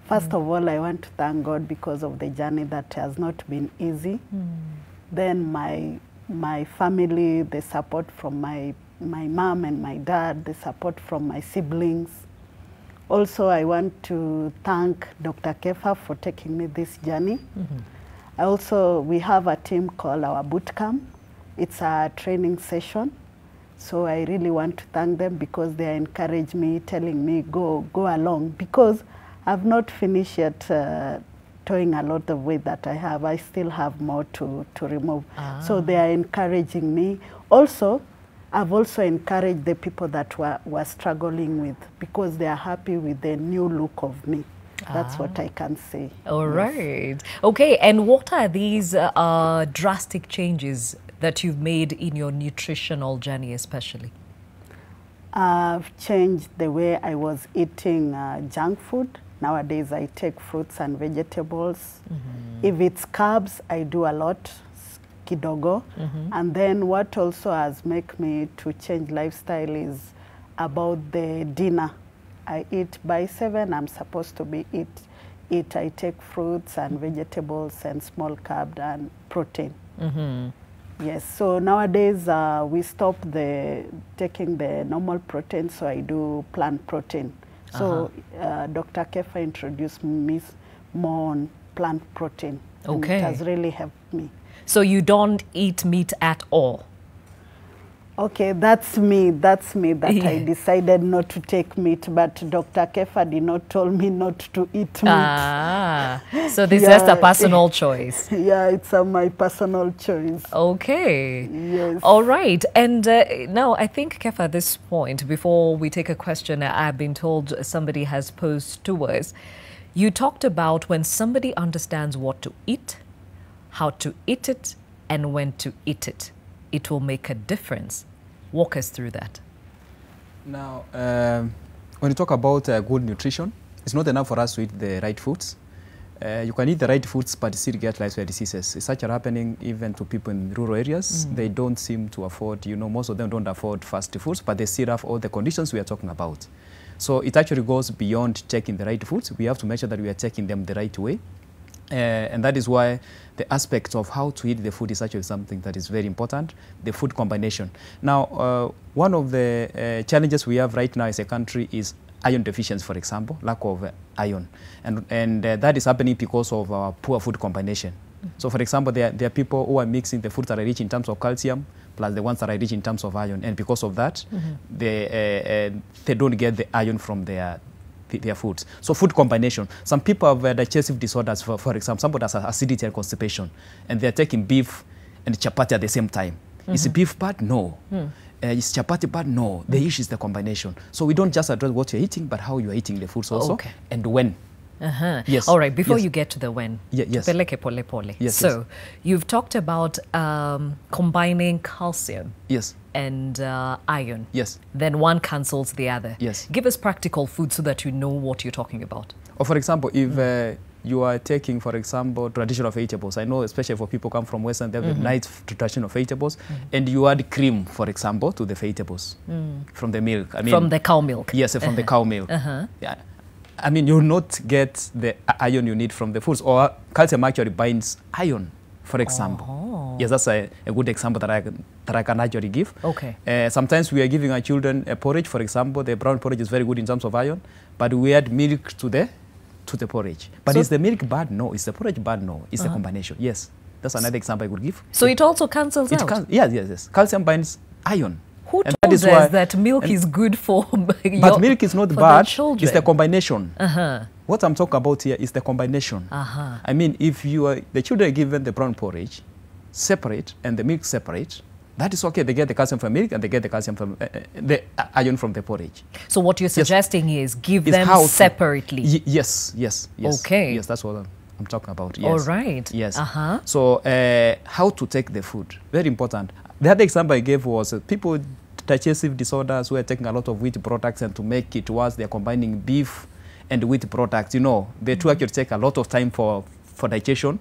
First of all, I want to thank God because of the journey that has not been easy. Then my family, the support from my mom and my dad, the support from my siblings. Also, I want to thank Dr. Kefa for taking me this journey. We have a team called our boot camp. It's a training session. So I really want to thank them because they encourage me, telling me go along, because I've not finished yet towing a lot of weight that I have. I still have more to remove. So they are encouraging me. Also, I've also encouraged the people that were struggling with, because they are happy with the new look of me. That's what I can say. All right. Okay, and what are these drastic changes that you've made in your nutritional journey especially? I've changed the way I was eating junk food. Nowadays I take fruits and vegetables. If it's carbs, I do a lot, kidogo. And then what also has made me to change lifestyle is about the dinner. I eat by 7, I'm supposed to be eat. I take fruits and vegetables and small carb and protein. Yes, so nowadays we stopped taking the normal protein, so I do plant protein. So Dr. Kefa introduced me more on plant protein. Okay. And it has really helped me. So you don't eat meat at all? Okay, that's me that I decided not to take meat, but Dr. Kefa did not tell me not to eat meat. So this is just a personal choice. Yeah, it's my personal choice. Okay. Yes. All right. And now I think, Kefa, at this point, before we take a question, I've been told somebody has posed to us. You talked about when somebody understands what to eat, how to eat it, and when to eat it, it will make a difference. Walk us through that. Now, when you talk about good nutrition, it's not enough for us to eat the right foods. You can eat the right foods but still get lifestyle diseases. It's such happening even to people in rural areas. They don't seem to afford, most of them don't afford fast foods, but they still have all the conditions we are talking about. So it actually goes beyond taking the right foods. We have to make sure that we are taking them the right way. And that is why the aspect of how to eat the food is actually something that is very important, the food combination. Now, one of the challenges we have right now as a country is iron deficiency, for example, lack of iron. And that is happening because of our poor food combination. So, for example, there are people who are mixing the foods that are rich in terms of calcium plus the ones that are rich in terms of iron. And because of that, they don't get the iron from their foods. So food combination. Some people have digestive disorders, for example, somebody has acidity and constipation, and they're taking beef and chapati at the same time. Is it beef bad? No. is chapati bad? No, the issue is the combination. So we don't just address what you're eating, but how you're eating the foods also, and when. Yes. All right, before you get to the when. Yes. Tupeleke pole pole. Yes. So you've talked about combining calcium. Yes. And iron. Yes. Then one cancels the other. Yes. Give us practical food so that you know what you're talking about. Or for example, if you are taking, for example, traditional vegetables. I know especially for people who come from Western, they have a nice tradition of vegetables. And you add cream, for example, to the vegetables from the milk. I mean, from the cow milk. Yes, from the cow milk. Yeah. I mean, you'll not get the iron you need from the foods. Or calcium actually binds iron, for example. Yes, that's a good example that I can actually give. Okay. Sometimes we are giving our children a porridge, for example. The brown porridge is very good in terms of iron, but we add milk to the porridge. But is the milk bad? No. Is the porridge bad? No. It's the combination. Yes. That's another example I could give. So it also cancels out? Yes. Calcium binds iron. Who told us that milk is good for But milk is not bad. It's the combination. Uh-huh. What I'm talking about here is the combination. I mean, if the children are given the brown porridge separate and the milk separate, that is okay. They get the calcium from milk and they get the calcium from the iron from the porridge. So what you're suggesting is give them separately. Yes. Okay. Yes, that's what I'm talking about. Yes. All right. Yes. So how to take the food? Very important. The other example I gave was people with digestive disorders who are taking a lot of wheat products, and to make it worse, they're combining beef and wheat products. You know, the two actually take a lot of time for digestion.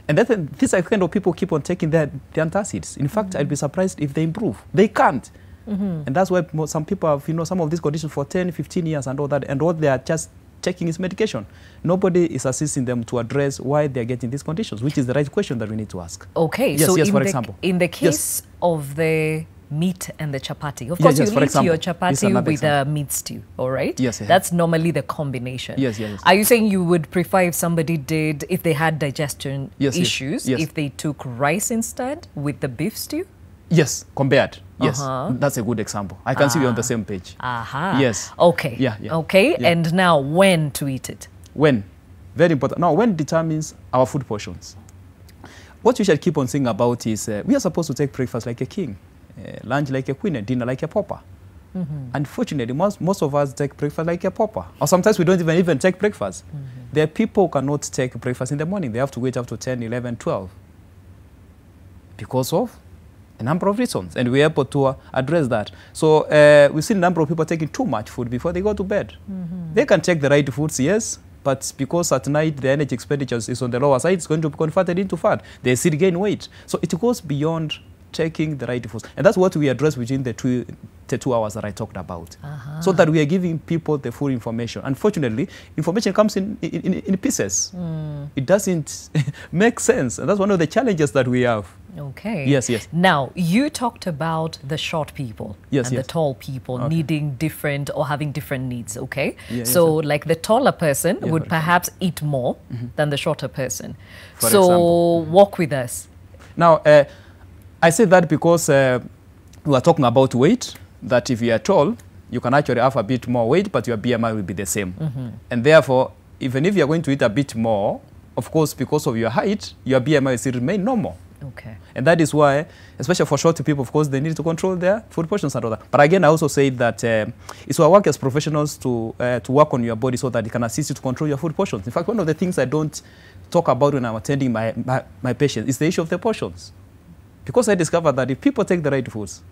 And these are the kind of people keep on taking their antacids. In fact, I'd be surprised if they improve. They can't. And that's why some people have, some of these conditions for 10, 15 years and all that. And what they are just taking is medication. Nobody is assisting them to address why they're getting these conditions, which is the right question that we need to ask. Okay. Yes, so for example. In the case of the meat and the chapati, of course, you eat your chapati with a meat stew, all right? Yes. That's normally the combination. Yes. Are you saying you would prefer if somebody if they had digestion issues, if they took rice instead with the beef stew? Yes, compared. Yes, that's a good example. I can see we're on the same page. Yes. Okay. Yeah. Okay, and now when to eat it? When? Very important. Now, when determines our food portions. What we should keep on saying about is we are supposed to take breakfast like a king, lunch like a queen, and dinner like a pauper. Unfortunately, most of us take breakfast like a pauper. Or sometimes we don't even take breakfast. There are people who cannot take breakfast in the morning. They have to wait up to 10, 11, 12. Because of a number of reasons, and we're able to address that. So we've seen a number of people taking too much food before they go to bed. They can take the right foods, yes, but because at night the energy expenditure is on the lower side, it's going to be converted into fat. They still gain weight. So it goes beyond taking the right foods. And that's what we address within the 2 hours that I talked about. So that we are giving people the full information. Unfortunately, information comes in pieces. It doesn't make sense. And that's one of the challenges that we have. Okay. Yes. Now, you talked about the short people and the tall people needing different or having different needs, okay? So like the taller person would perhaps eat more than the shorter person. For so example. walk with us. Now, I say that because we are talking about weight, that if you are tall, you can actually have a bit more weight, but your BMI will be the same. And therefore, even if you are going to eat a bit more, of course, because of your height, your BMI will still remain normal. Okay. And that is why, especially for short people, of course, they need to control their food portions and all that. But again, I also say that it's our work as professionals to work on your body so that it can assist you to control your food portions. In fact, one of the things I don't talk about when I'm attending my patients is the issue of the portions. Because I discovered that if people take the right foods,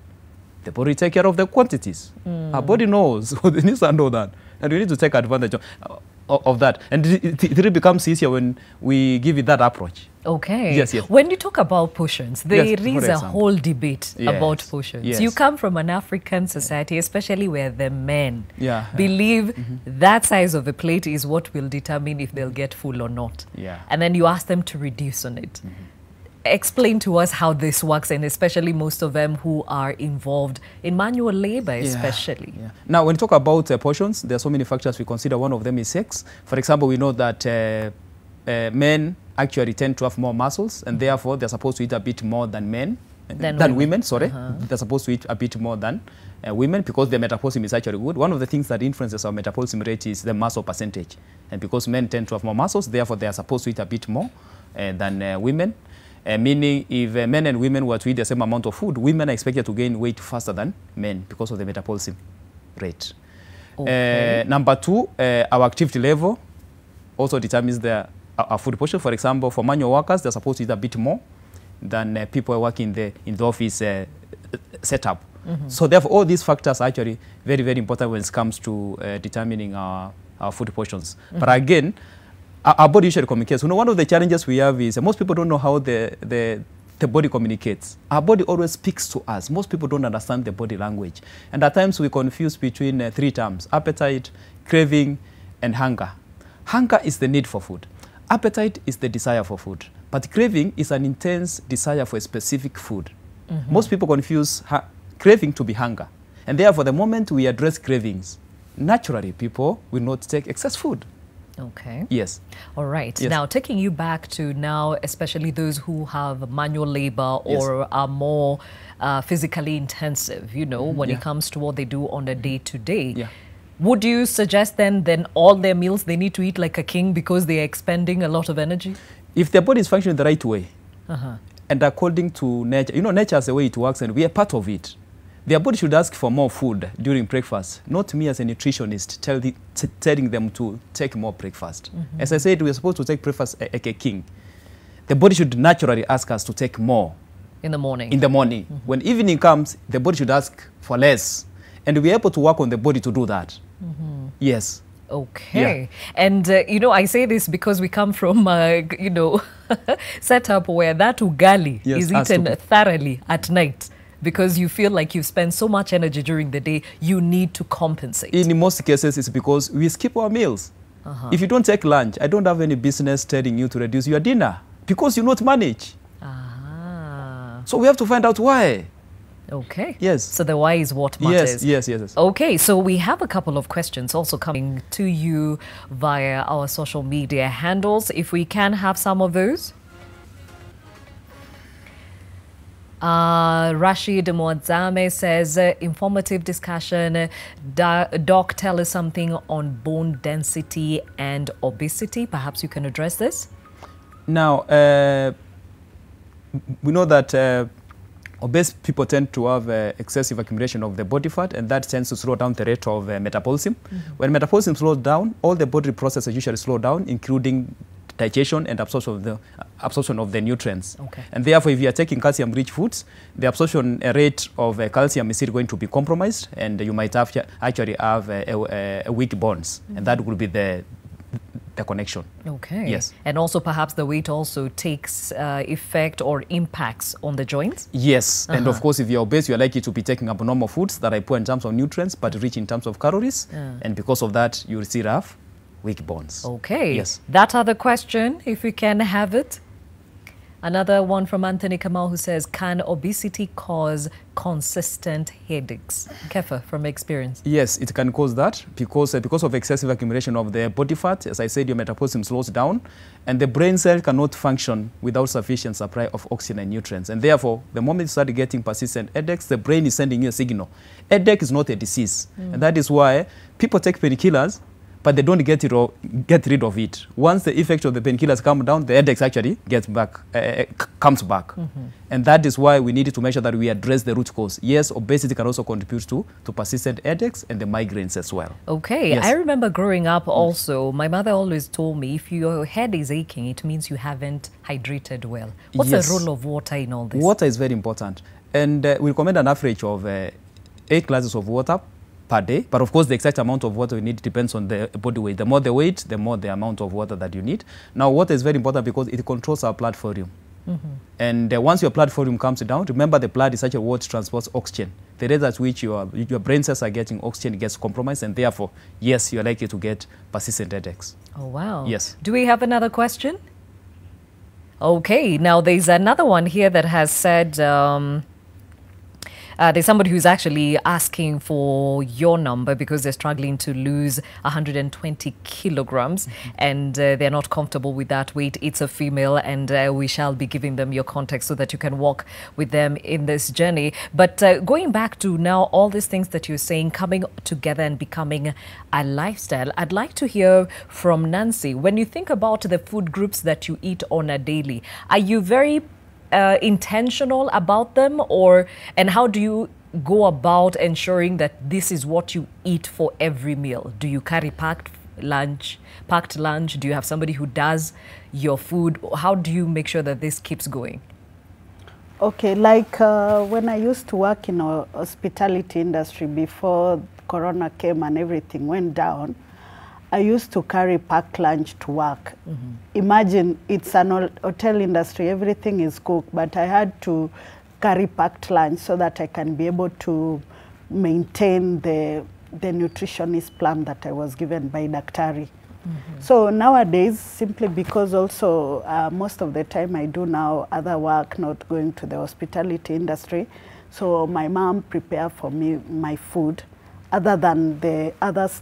the body take care of the quantities. Our body knows what it needs to know that. And we need to take advantage of that. And it really becomes easier when we give it that approach. Okay. Yes. When you talk about portions, there is a whole debate about portions. You come from an African society, especially where the men believe that size of a plate is what will determine if they'll get full or not. And then you ask them to reduce on it. Explain to us how this works, and especially most of them who are involved in manual labor, especially. Now, when we talk about portions, there are so many factors we consider. One of them is sex. For example, we know that men actually tend to have more muscles, and therefore they're supposed to eat a bit more than women. They're supposed to eat a bit more than women because their metabolism is actually good. One of the things that influences our metabolism rate is the muscle percentage. And because men tend to have more muscles, therefore they are supposed to eat a bit more than women. Meaning if men and women were to eat the same amount of food, women are expected to gain weight faster than men because of the metabolism rate. Okay. Number 2, our activity level also determines our food portion. For example, for manual workers, they're supposed to eat a bit more than people working in the office setup. So therefore, all these factors are actually very, very important when it comes to determining our food portions. But again, our body usually communicates. You know, one of the challenges we have is most people don't know how the body communicates. Our body always speaks to us. Most people don't understand the body language. And at times we confuse between 3 terms: appetite, craving, and hunger. Hunger is the need for food. Appetite is the desire for food. But craving is an intense desire for a specific food. Most people confuse craving to be hunger. And therefore, the moment we address cravings, naturally people will not take excess food. Okay. Yes. All right. Yes. Now, taking you back to now, especially those who have manual labor or are more physically intensive, you know, when it comes to what they do on a day-to-day. Would you suggest then all their meals they need to eat like a king because they are expending a lot of energy? If their body is functioning the right way, and according to nature, you know, nature has the way it works and we are part of it. Their body should ask for more food during breakfast, not me as a nutritionist telling them to take more breakfast. As I said, we're supposed to take breakfast like a king. The body should naturally ask us to take more. In the morning? In the morning. When evening comes, the body should ask for less. And we're able to work on the body to do that. Yes. Okay. And, you know, I say this because we come from, you know, setup where that ugali is eaten thoroughly at night. Because you feel like you've spent so much energy during the day, you need to compensate. In most cases, it's because we skip our meals. If you don't take lunch, I don't have any business telling you to reduce your dinner because you not manage. So we have to find out why. Okay. Yes. So the why is what matters. Yes. Okay, so we have a couple of questions also coming to you via our social media handles. If we can have some of those. Rashid Mwadzame says, informative discussion. Doc, tell us something on bone density and obesity. Perhaps you can address this. Now, we know that obese people tend to have excessive accumulation of the body fat, and that tends to slow down the rate of metabolism. When metabolism slows down, all the body processes usually slow down, including digestion and absorption of the nutrients. And therefore, if you are taking calcium-rich foods, the absorption rate of calcium is still going to be compromised, and you might actually have weak bones, and that will be the connection. Okay. Yes. And also perhaps the weight also takes effect or impacts on the joints? Yes. And of course, if you're obese, you're likely to be taking abnormal foods that are poor in terms of nutrients, but rich in terms of calories. And because of that, you will still have weak bones. Okay. Yes. That other question, if we can have it. Another one from Anthony Kamal who says, can obesity cause consistent headaches? Kefa, from experience. Yes, it can cause that because of excessive accumulation of the body fat. As I said, your metabolism slows down and the brain cell cannot function without sufficient supply of oxygen and nutrients. And therefore, the moment you start getting persistent headaches, the brain is sending you a signal. Headache is not a disease. And that is why people take painkillers, but they don't get rid of it. Once the effect of the painkillers come down, the headaches actually comes back. And that is why we need to make sure that we address the root cause. Yes, obesity can also contribute to persistent headaches and the migraines as well. Okay, yes. I remember growing up also, my mother always told me, if your head is aching, it means you haven't hydrated well. What's the role of water in all this? Water is very important. And we recommend an average of 8 glasses of water per day. But of course, the exact amount of water we need depends on the body weight. The more the weight, the more the amount of water that you need. Now, water is very important because it controls our blood volume. And once your blood volume comes down, remember the blood is actually what transports oxygen. The rate at which your brain cells are getting oxygen gets compromised, and therefore, yes, you're likely to get persistent headaches. Oh, wow. Yes. Do we have another question? Okay, now there's another one here that has said, there's somebody who's actually asking for your number because they're struggling to lose 120 kilograms and they're not comfortable with that weight. It's a female, and we shall be giving them your contact so that you can walk with them in this journey. But going back to now all these things that you're saying coming together and becoming a lifestyle, I'd like to hear from Nancy. When you think about the food groups that you eat on a daily, are you very intentional about them, and how do you go about ensuring that this is what you eat for every meal? Do you carry packed lunch? Do you have somebody who does your food? How do you make sure that this keeps going? Okay, like when I used to work in a hospitality industry before Corona came and everything went down, I used to carry packed lunch to work. Imagine, it's an hotel industry, everything is cooked, but I had to carry packed lunch so that I can be able to maintain the nutritionist plan that I was given by Daktari. So nowadays, simply because also most of the time I do now other work, not going to the hospitality industry, so my mom prepare for me my food. Other than the others,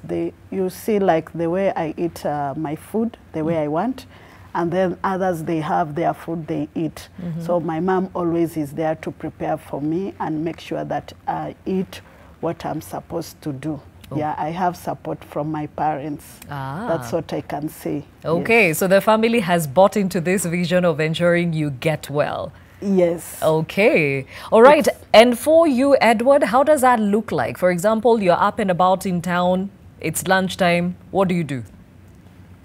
you see like the way I eat my food, the way I want, and then others, they have their food they eat. So my mom always is there to prepare for me and make sure that I eat what I'm supposed to do. Yeah, I have support from my parents. That's what I can say. Okay, yes. So the family has bought into this vision of ensuring you get well. Yes. Okay. All right. And for you, Edward, how does that look like? For example, you're up and about in town. It's lunchtime. What do you do?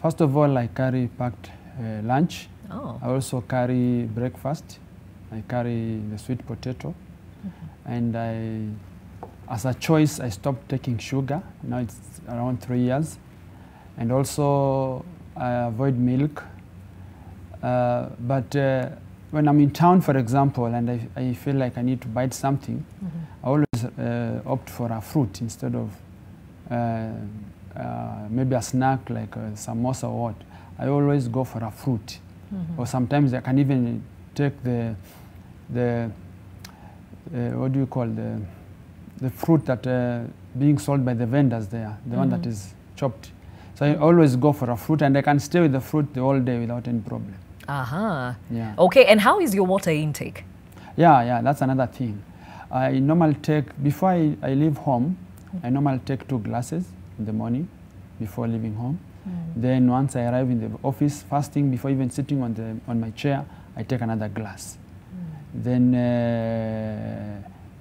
First of all, I carry packed lunch. Oh. I also carry breakfast. I carry the sweet potato. And as a choice, I stopped taking sugar. Now it's around 3 years. And also, I avoid milk. But when I'm in town, for example, and I feel like I need to bite something, I always opt for a fruit instead of maybe a snack like a samosa or what. I always go for a fruit. Or sometimes I can even take the what do you call the fruit that being sold by the vendors there, the one that is chopped. So I always go for a fruit, and I can stay with the fruit the whole day without any problem. Yeah. Okay, and how is your water intake? Yeah, that's another thing. I normally take, before I leave home, I normally take 2 glasses in the morning before leaving home. Then once I arrive in the office, first thing before even sitting on my chair, I take another glass. Then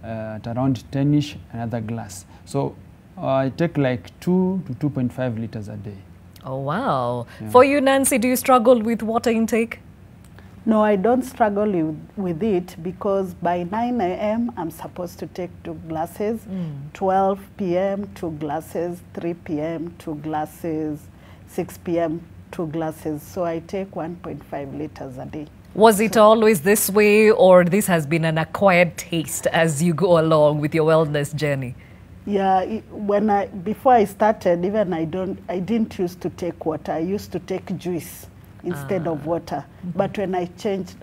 at around 10ish, another glass. So I take like 2 to 2.5 liters a day. Oh, wow. Yeah. For you, Nancy, do you struggle with water intake? No, I don't struggle with it because by 9 a.m. I'm supposed to take 2 glasses, 12 p.m. 2 glasses, 3 p.m. 2 glasses, 6 p.m. 2 glasses. So I take 1.5 liters a day. Was it always this way, or this has been an acquired taste as you go along with your wellness journey? Yeah, before I started, even I didn't used to take water. I used to take juice instead of water. But when I changed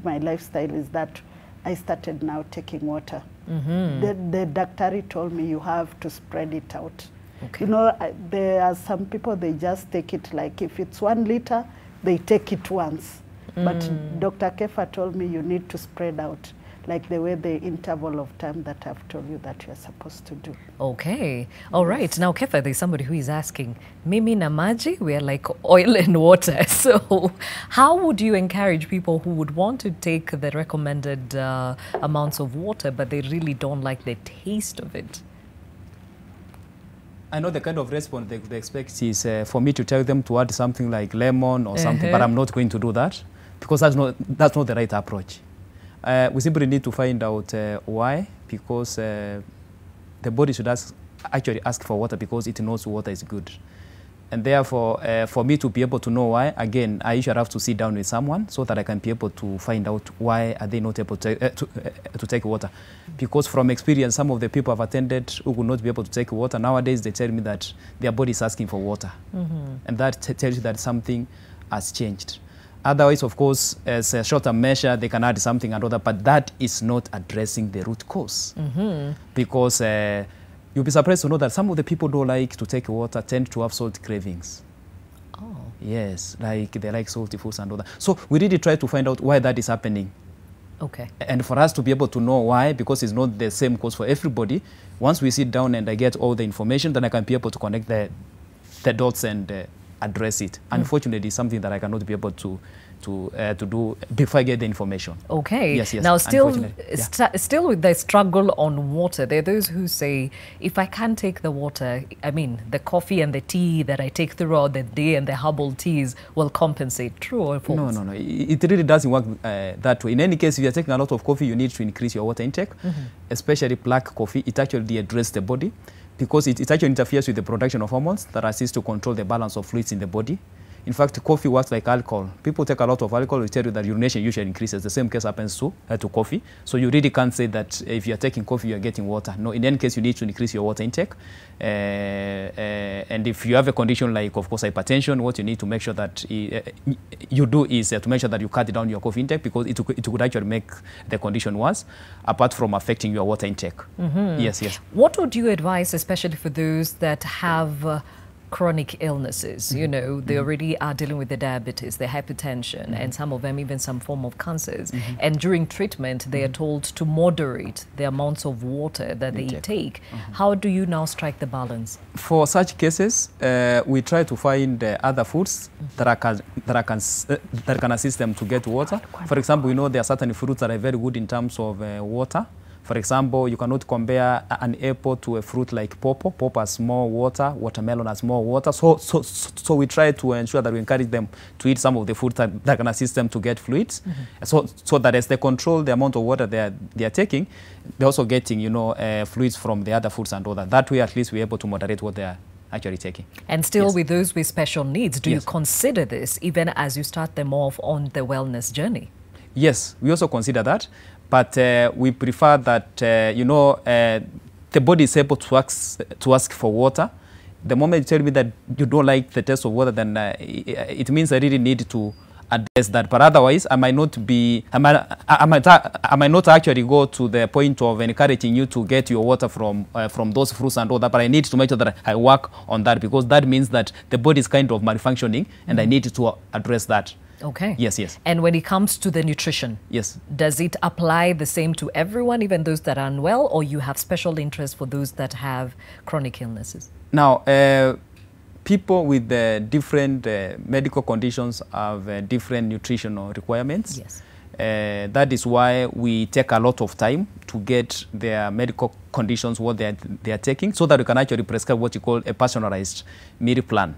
my lifestyle, is that I started now taking water. The doctor told me you have to spread it out. Okay. You know, there are some people, they just take it like if it's 1 liter, they take it once. But Dr. Kefa told me you need to spread out, like the way the interval of time that I've told you that you're supposed to do. Okay. All right. Now, Kefa, there's somebody who is asking, Mimi na maji, we are like oil and water. So how would you encourage people who would want to take the recommended amounts of water, but they really don't like the taste of it? I know the kind of response they expect is for me to tell them to add something like lemon or something, but I'm not going to do that because that's not the right approach. We simply need to find out why, because the body should actually ask for water because it knows water is good. And therefore, for me to be able to know why, again, I usually have to sit down with someone so that I can be able to find out why are they not able to take water. Because from experience, some of the people I've attended who will not be able to take water, nowadays they tell me that their body is asking for water. And that tells you that something has changed. Otherwise, of course, as a short-term measure, they can add something and other, but that is not addressing the root cause. Because you'll be surprised to know that some of the people who like to take water tend to have salt cravings. Oh. Yes, like they like salty foods and all that. So we really try to find out why that is happening. Okay. And for us to be able to know why, because it's not the same cause for everybody, once we sit down and I get all the information, then I can be able to connect the dots and address it. Unfortunately, it's something that I cannot be able to to do before I get the information. Okay. Yes, yes. Now, still with the struggle on water, there are those who say, if I can't take the water, I mean, the coffee and the tea that I take throughout the day and the herbal teas will compensate. True or false? No. It really doesn't work that way. In any case, if you're taking a lot of coffee, you need to increase your water intake, especially black coffee. It actually dehydrates the body because it actually interferes with the production of hormones that assist to control the balance of fluids in the body. In fact, coffee works like alcohol. People take a lot of alcohol, we tell you that urination usually increases. The same case happens to coffee. So you really can't say that if you're taking coffee, you're getting water. No, in any case, you need to increase your water intake. And if you have a condition like, of course, hypertension, what you need to make sure that you do is to make sure that you cut down your coffee intake because it could actually make the condition worse, apart from affecting your water intake. Yes. What would you advise, especially for those that have chronic illnesses? You know, they already are dealing with the diabetes, the hypertension, and some of them even some form of cancers. And during treatment, they are told to moderate the amounts of water that they take. How do you now strike the balance? For such cases, we try to find other foods that can assist them to get water. For example, we know there are certain fruits that are very good in terms of water. For example, you cannot compare an apple to a fruit like pawpaw. Pawpaw has more water, watermelon has more water. So we try to ensure that we encourage them to eat some of the foods that can assist them to get fluids. So that as they control the amount of water they are taking, they're also getting, fluids from the other foods and all that. That way, at least, we're able to moderate what they are actually taking. And still with those with special needs, do you consider this even as you start them off on the wellness journey? Yes, we also consider that. But we prefer that, the body is able to ask for water. The moment you tell me that you don't like the taste of water, then it means I really need to address that. But otherwise, I might not actually go to the point of encouraging you to get your water from those fruits and all that. But I need to make sure that I work on that because that means that the body is kind of malfunctioning, and I need to address that. Okay. Yes. And when it comes to the nutrition, does it apply the same to everyone, even those that are unwell, or you have special interest for those that have chronic illnesses? Now, people with different medical conditions have different nutritional requirements. That is why we take a lot of time to get their medical conditions, what they are taking, so that we can actually prescribe what you call a personalized meal plan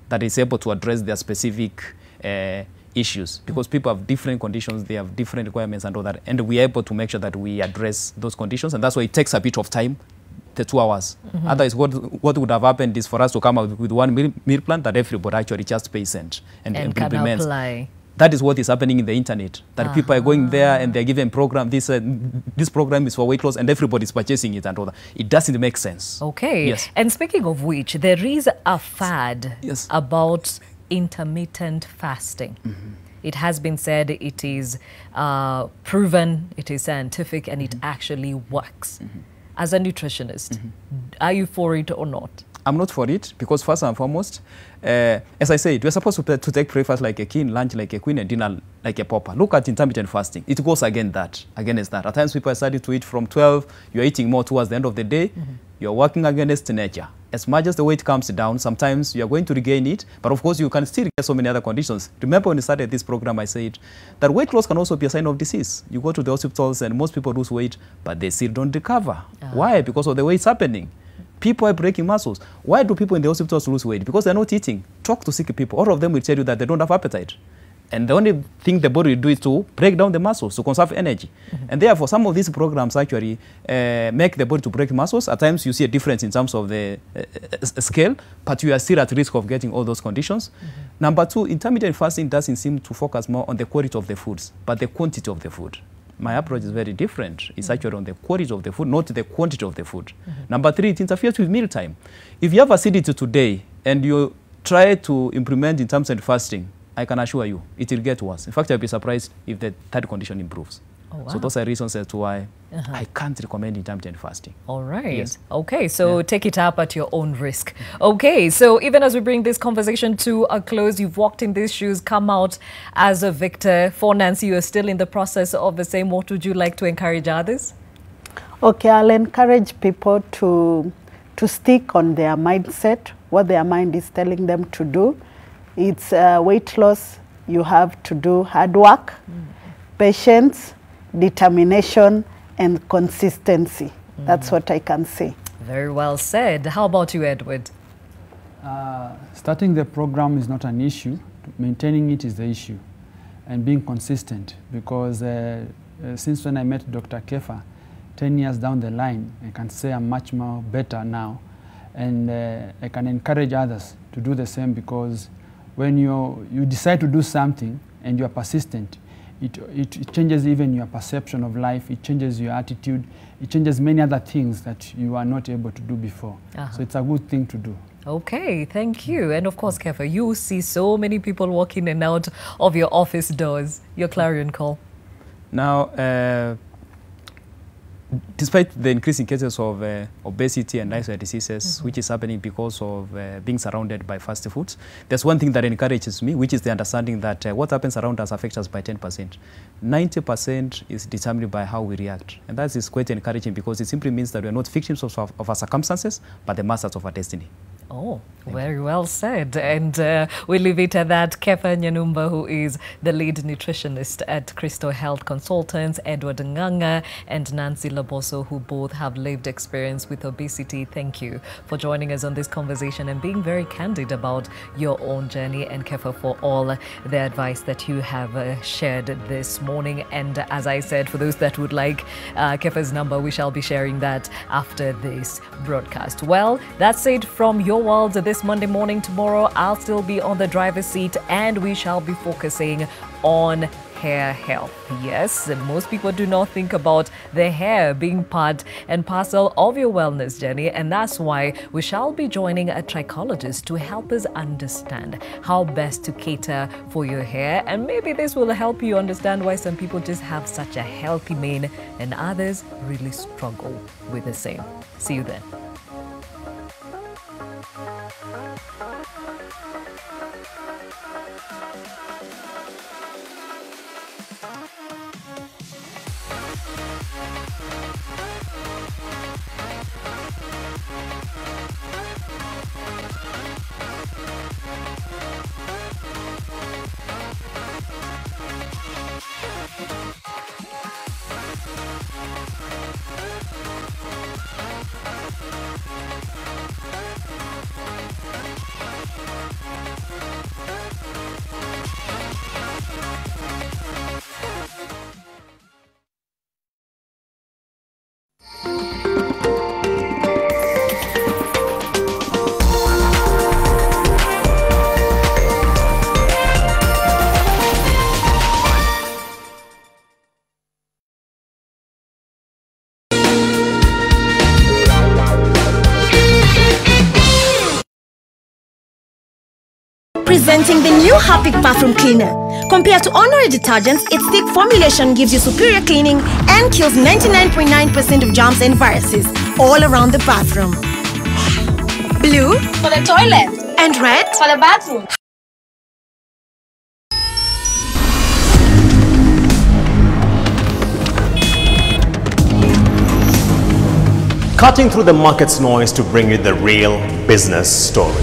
that is able to address their specific issues, because people have different conditions, they have different requirements and all that, and we are able to make sure that we address those conditions, and that's why it takes a bit of time, the 2 hours. Otherwise, what would have happened is for us to come up with one meal plan that everybody actually just pays and implements. Apply. That is what is happening in the internet, that people are going there and they're given program, this program is for weight loss, and everybody's purchasing it and all that. It doesn't make sense. Okay. Yes. And speaking of which, there is a fad about intermittent fasting. It has been said it is proven, it is scientific, and it actually works. As a nutritionist, are you for it or not? I'm not for it because first and foremost, as I said, we're supposed to take breakfast like a king, lunch like a queen, and dinner like a pauper. Look at intermittent fasting. It goes against that. At times people are starting to eat from 12. You're eating more towards the end of the day. You're working against nature. As much as the weight comes down, sometimes you're going to regain it. But of course, you can still get so many other conditions. Remember when we started this program, I said that weight loss can also be a sign of disease. You go to the hospitals and most people lose weight, but they still don't recover. Why? Because of the way it's happening. People are breaking muscles. Why do people in the hospitals lose weight? Because they're not eating. Talk to sick people. All of them will tell you that they don't have appetite. And the only thing the body will do is to break down the muscles to conserve energy. And therefore, some of these programs actually make the body to break muscles. At times, you see a difference in terms of the scale, but you are still at risk of getting all those conditions. Number two, intermittent fasting doesn't seem to focus more on the quality of the foods, but the quantity of the food. My approach is very different. It's actually on the quality of the food, not the quantity of the food. Number three, it interferes with mealtime. If you have acidity today and you try to implement intermittent fasting, I can assure you, it will get worse. In fact, I'll be surprised if the third condition improves. So those are reasons as to why I can't recommend intermittent fasting. All right. Okay, so take it up at your own risk. Okay, so even as we bring this conversation to a close, you've walked in these shoes, come out as a victor. For Nancy, you're still in the process of the same. What would you like to encourage others? Okay, I'll encourage people to stick on their mindset, what their mind is telling them to do. It's weight loss you have to do hard work, patience, determination, and consistency. That's what I can say. Very well said. How about you, Edward? Starting the program is not an issue. Maintaining it is the issue. And being consistent, because since when I met Dr. Kefa, 10 years down the line, I can say I'm much more better now. And I can encourage others to do the same, because when you decide to do something and you are persistent, it changes even your perception of life, it changes your attitude, it changes many other things that you are not able to do before. So it's a good thing to do. Okay, thank you. And of course, Kefa, you see so many people walking in and out of your office doors. Your clarion call. Now, despite the increasing cases of obesity and lifestyle diseases, which is happening because of being surrounded by fast foods, there's one thing that encourages me, which is the understanding that what happens around us affects us by 10%. 90% is determined by how we react. And that is quite encouraging, because it simply means that we are not victims of our circumstances, but the masters of our destiny. Oh, very well said. And we leave it at that. Kefa Nyanumba, who is the lead nutritionist at Crystal Health Consultants, Edward Nganga and Nancy Laboso, who both have lived experience with obesity. Thank you for joining us on this conversation and being very candid about your own journey, and Kefa for all the advice that you have shared this morning. And as I said, for those that would like Kefa's number, we shall be sharing that after this broadcast. Well, that's it from your world this Monday morning. Tomorrow I'll still be on the driver's seat, and we shall be focusing on hair health. Yes, most people do not think about the hair being part and parcel of your wellness journey, and that's why we shall be joining a trichologist to help us understand how best to cater for your hair. And maybe this will help you understand why some people just have such a healthy mane and others really struggle with the same. See you then. Presenting the new Harpic Bathroom Cleaner. Compared to ordinary detergents, its thick formulation gives you superior cleaning and kills 99.9% of germs and viruses all around the bathroom. Blue for the toilet and red for the bathroom. Cutting through the market's noise to bring you the real business story.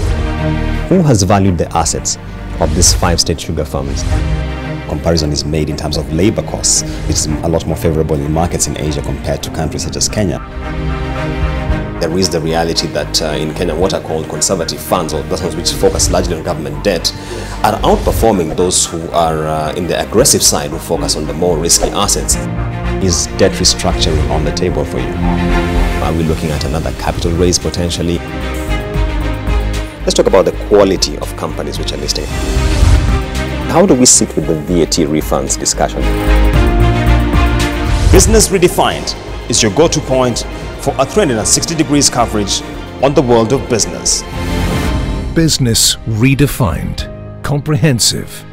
Who has valued the assets of these 5 state sugar farmers? Comparison is made in terms of labor costs, which is a lot more favorable in markets in Asia compared to countries such as Kenya. There is the reality that in Kenya, what are called conservative funds, or those ones which focus largely on government debt, are outperforming those who are in the aggressive side, who focus on the more risky assets. Is debt restructuring on the table for you? Are we looking at another capital raise potentially? Let's talk about the quality of companies which are listing. How do we sit with the VAT refunds discussion? Business Redefined is your go-to point for a 360 degrees coverage on the world of business. Business Redefined. Comprehensive.